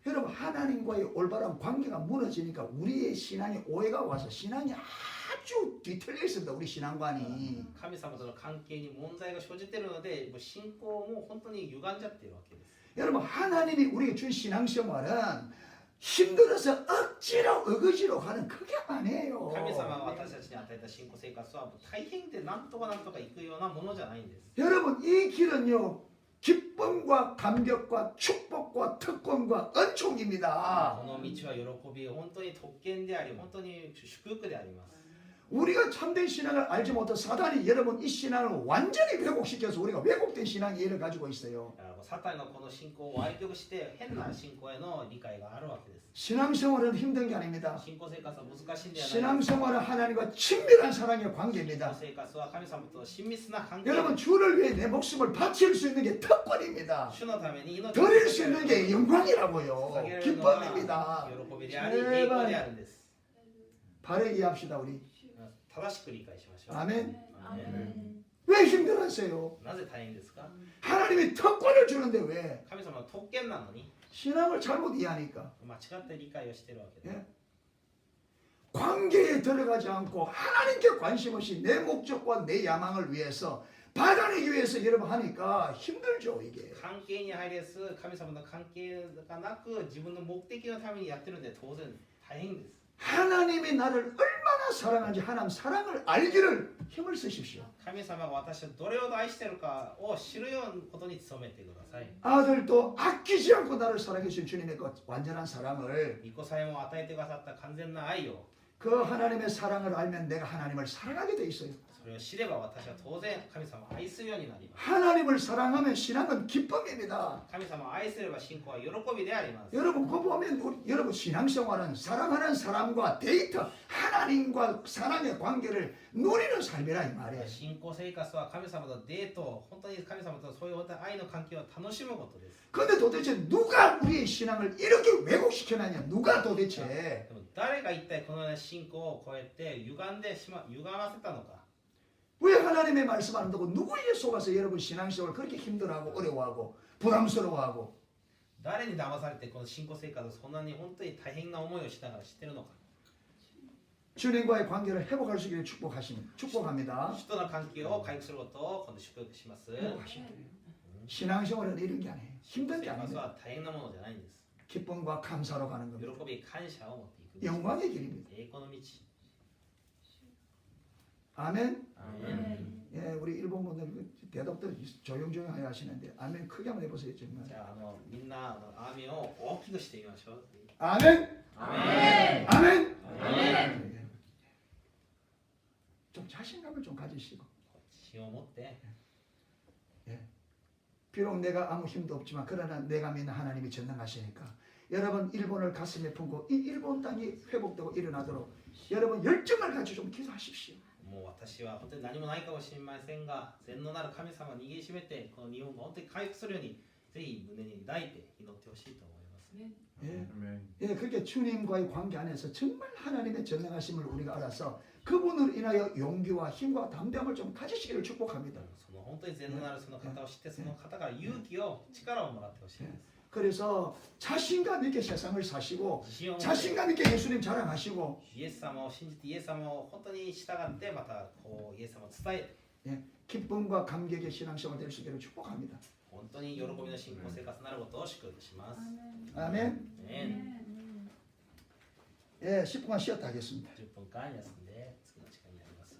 Speaker 2: 여러분 하나님과의 올바른 관계가 무너지니까 우리의 신앙에 오해가 와서 신앙이 아주 뒤틀려 있습니다. 우리 신앙관이.
Speaker 1: 神様との関係に問題が生じているのでもう信仰も本当に歪んじゃっているわけです。
Speaker 2: 여러분 하나님이 우리에게 준 신앙생활은 힘들어서 억지로 어거지로 하는 그게 아니에요.
Speaker 1: 神様が私たちに与えた信仰生活はもう大変でなんとか行くようなものじゃないんです。
Speaker 2: 여러분 이 길은요 기쁨과 감격과 축복과 특권과 은총입니다.
Speaker 1: この道は喜び本当に特権であり本当に祝福であります。
Speaker 2: 우리가 참된 신앙을 알지 못한 사단이 여러분 이 신앙을 완전히 왜곡시켜서 우리가 왜곡된 신앙 이해를 가지고 있어요.
Speaker 1: サタンがこの信仰を歪曲して変な信仰への理解があるわけです。
Speaker 2: 신앙생활은 힘든 게 아닙니다.
Speaker 1: 信仰生活は難しいんではないです。
Speaker 2: 신앙생활은 하나님과 친밀한 사랑의
Speaker 1: 信仰
Speaker 2: 관계입니다.
Speaker 1: 生活は神様と親密な関係。
Speaker 2: 여러분 주를 위해 내 목숨을 바칠 수 있는 게 특권입니다.
Speaker 1: 主のために命を
Speaker 2: 드릴 수 있는 게 영광이라고요.
Speaker 1: 捧げられるの
Speaker 2: 기쁨입니다.
Speaker 1: は喜びであり栄光であるんです。
Speaker 2: 바르게 이해합시다 우리.
Speaker 1: 正しく理解しましょう。
Speaker 2: 아멘.
Speaker 1: アーメン
Speaker 2: 왜 힘들었어요?
Speaker 1: なぜ大変ですか？
Speaker 2: 하나님이 특권을 주는데 왜?
Speaker 1: 神様の特権なのに
Speaker 2: 신앙을 잘못 이해하니까.
Speaker 1: 間違って理解をしているわけです。
Speaker 2: 예? 관계에 들어가지 않고 하나님께 관심 없이 내 목적과 내 야망을 위해서 받아내기 위해서 여러분 하니까 힘들죠 이게.
Speaker 1: 関係に入れず神様の関係がなく自分の目的のためにやってるんで当然大変です。
Speaker 2: 하나님이 나를 얼마나 사랑하는지 하나님 사랑을 알기를 힘을 쓰십시오.
Speaker 1: 神様が私をどれほど愛しているかを知るようなことに努めてください。
Speaker 2: 아들도 아끼지 않고 나를 사랑해 주신 주님의 그 완전한 사랑을
Speaker 1: 御子さえも与えてくださった完全な愛を
Speaker 2: 그 하나님의 사랑을 알면 내가 하나님을 사랑하게 돼 있어요.
Speaker 1: それを知れば私は当然神様を愛するようになります。
Speaker 2: 하나님을 사랑하면 신앙은 기쁨입니다.
Speaker 1: 神様を愛すれば信仰は喜びであります。
Speaker 2: 여러분 그거 보면 여러분 신앙생활은 사랑하는 사람과 데이터 하나님과 사랑의 관계를 누리는 삶이라 이 말이에요.
Speaker 1: 信仰生活は神様とデート、本当に神様とそういう愛の関係を楽しむことです。
Speaker 2: 근데 도대체 누가 우리의 신앙을 이렇게 왜곡시켜놨냐? 누가 도대체?
Speaker 1: でも誰が一体このような信仰を超えて歪ませたのか。
Speaker 2: 왜 하나님의 말씀 안 듣고 누구에게 속아서 여러분 신앙생활을 그렇게 힘들어하고 어려워하고 부담스러워하고
Speaker 1: 誰に騙されてこの信仰生活をそんなに本当に大変な思いをしながら知ってるのか。
Speaker 2: 주님과의 관계를 회복할 수 있기를 축복합니다.
Speaker 1: 主との関係を回復することを今度祝福します。
Speaker 2: 신앙생활은 이런 게 아니에요. 힘든 게
Speaker 1: 生活
Speaker 2: 아닙니다.
Speaker 1: は大変なものじゃないんです。
Speaker 2: 기쁨과 감사로 가는
Speaker 1: 喜
Speaker 2: 겁니다.
Speaker 1: び感謝を持っていくんです。
Speaker 2: 영광의 길입니다.
Speaker 1: 栄光の道。
Speaker 2: 아멘.
Speaker 1: アーメン
Speaker 2: 예, 우리 일본 분들 대답도 조용조용하게 하시는데 아멘 크게 한번 해보세요 정말.
Speaker 1: じゃあみんなアーメンを大きくしてみましょう。
Speaker 2: 아멘.
Speaker 1: アーメン
Speaker 2: 아멘.
Speaker 1: アーメン
Speaker 2: 예. 좀 자신감을 좀 가지시고
Speaker 1: 自信を持って
Speaker 2: 비록 내가 아무 힘도 없지만 그러나 내가 믿는 하나님이 전능하시니까 여러분 일본을 가슴에 품고 이 일본 땅이 회복되고 일어나도록 여러분 열정을 가지고 좀 기도하십시오.
Speaker 1: もう私は本当に何もないかもしれませんが、全能なる神様に握りしめて、この日本が本当に回復するように、ぜひ胸に抱いて祈ってほしいと思います。
Speaker 2: 예. 예, 그렇게 주님과의 관계 안에서 정말 하나님의 전능하심을 우리가 알아서 그분을 인하여 용기와 힘과 담대함을 좀 가지시기를 축복합니다.
Speaker 1: その本当に全能なるその方を知って、その方から勇気を、力をもらってほしいです。
Speaker 2: 그래서 자신감 있게 세상을 사시고
Speaker 1: 自信を持って
Speaker 2: 자신감 있게 예수님 자랑하시고
Speaker 1: イエス様を信じて、イエス様を本当に従って、またこうイエス様を伝えて、
Speaker 2: 예, 기쁨과 감격의 신앙생활 될 수 있기를 축복합니다.
Speaker 1: 本当に喜びの信仰生活になることを祝福します。
Speaker 2: 아멘.
Speaker 1: ね、
Speaker 2: 예, 10분간 쉬었다 하겠습니다.
Speaker 1: 10分間休んで次の時間になります。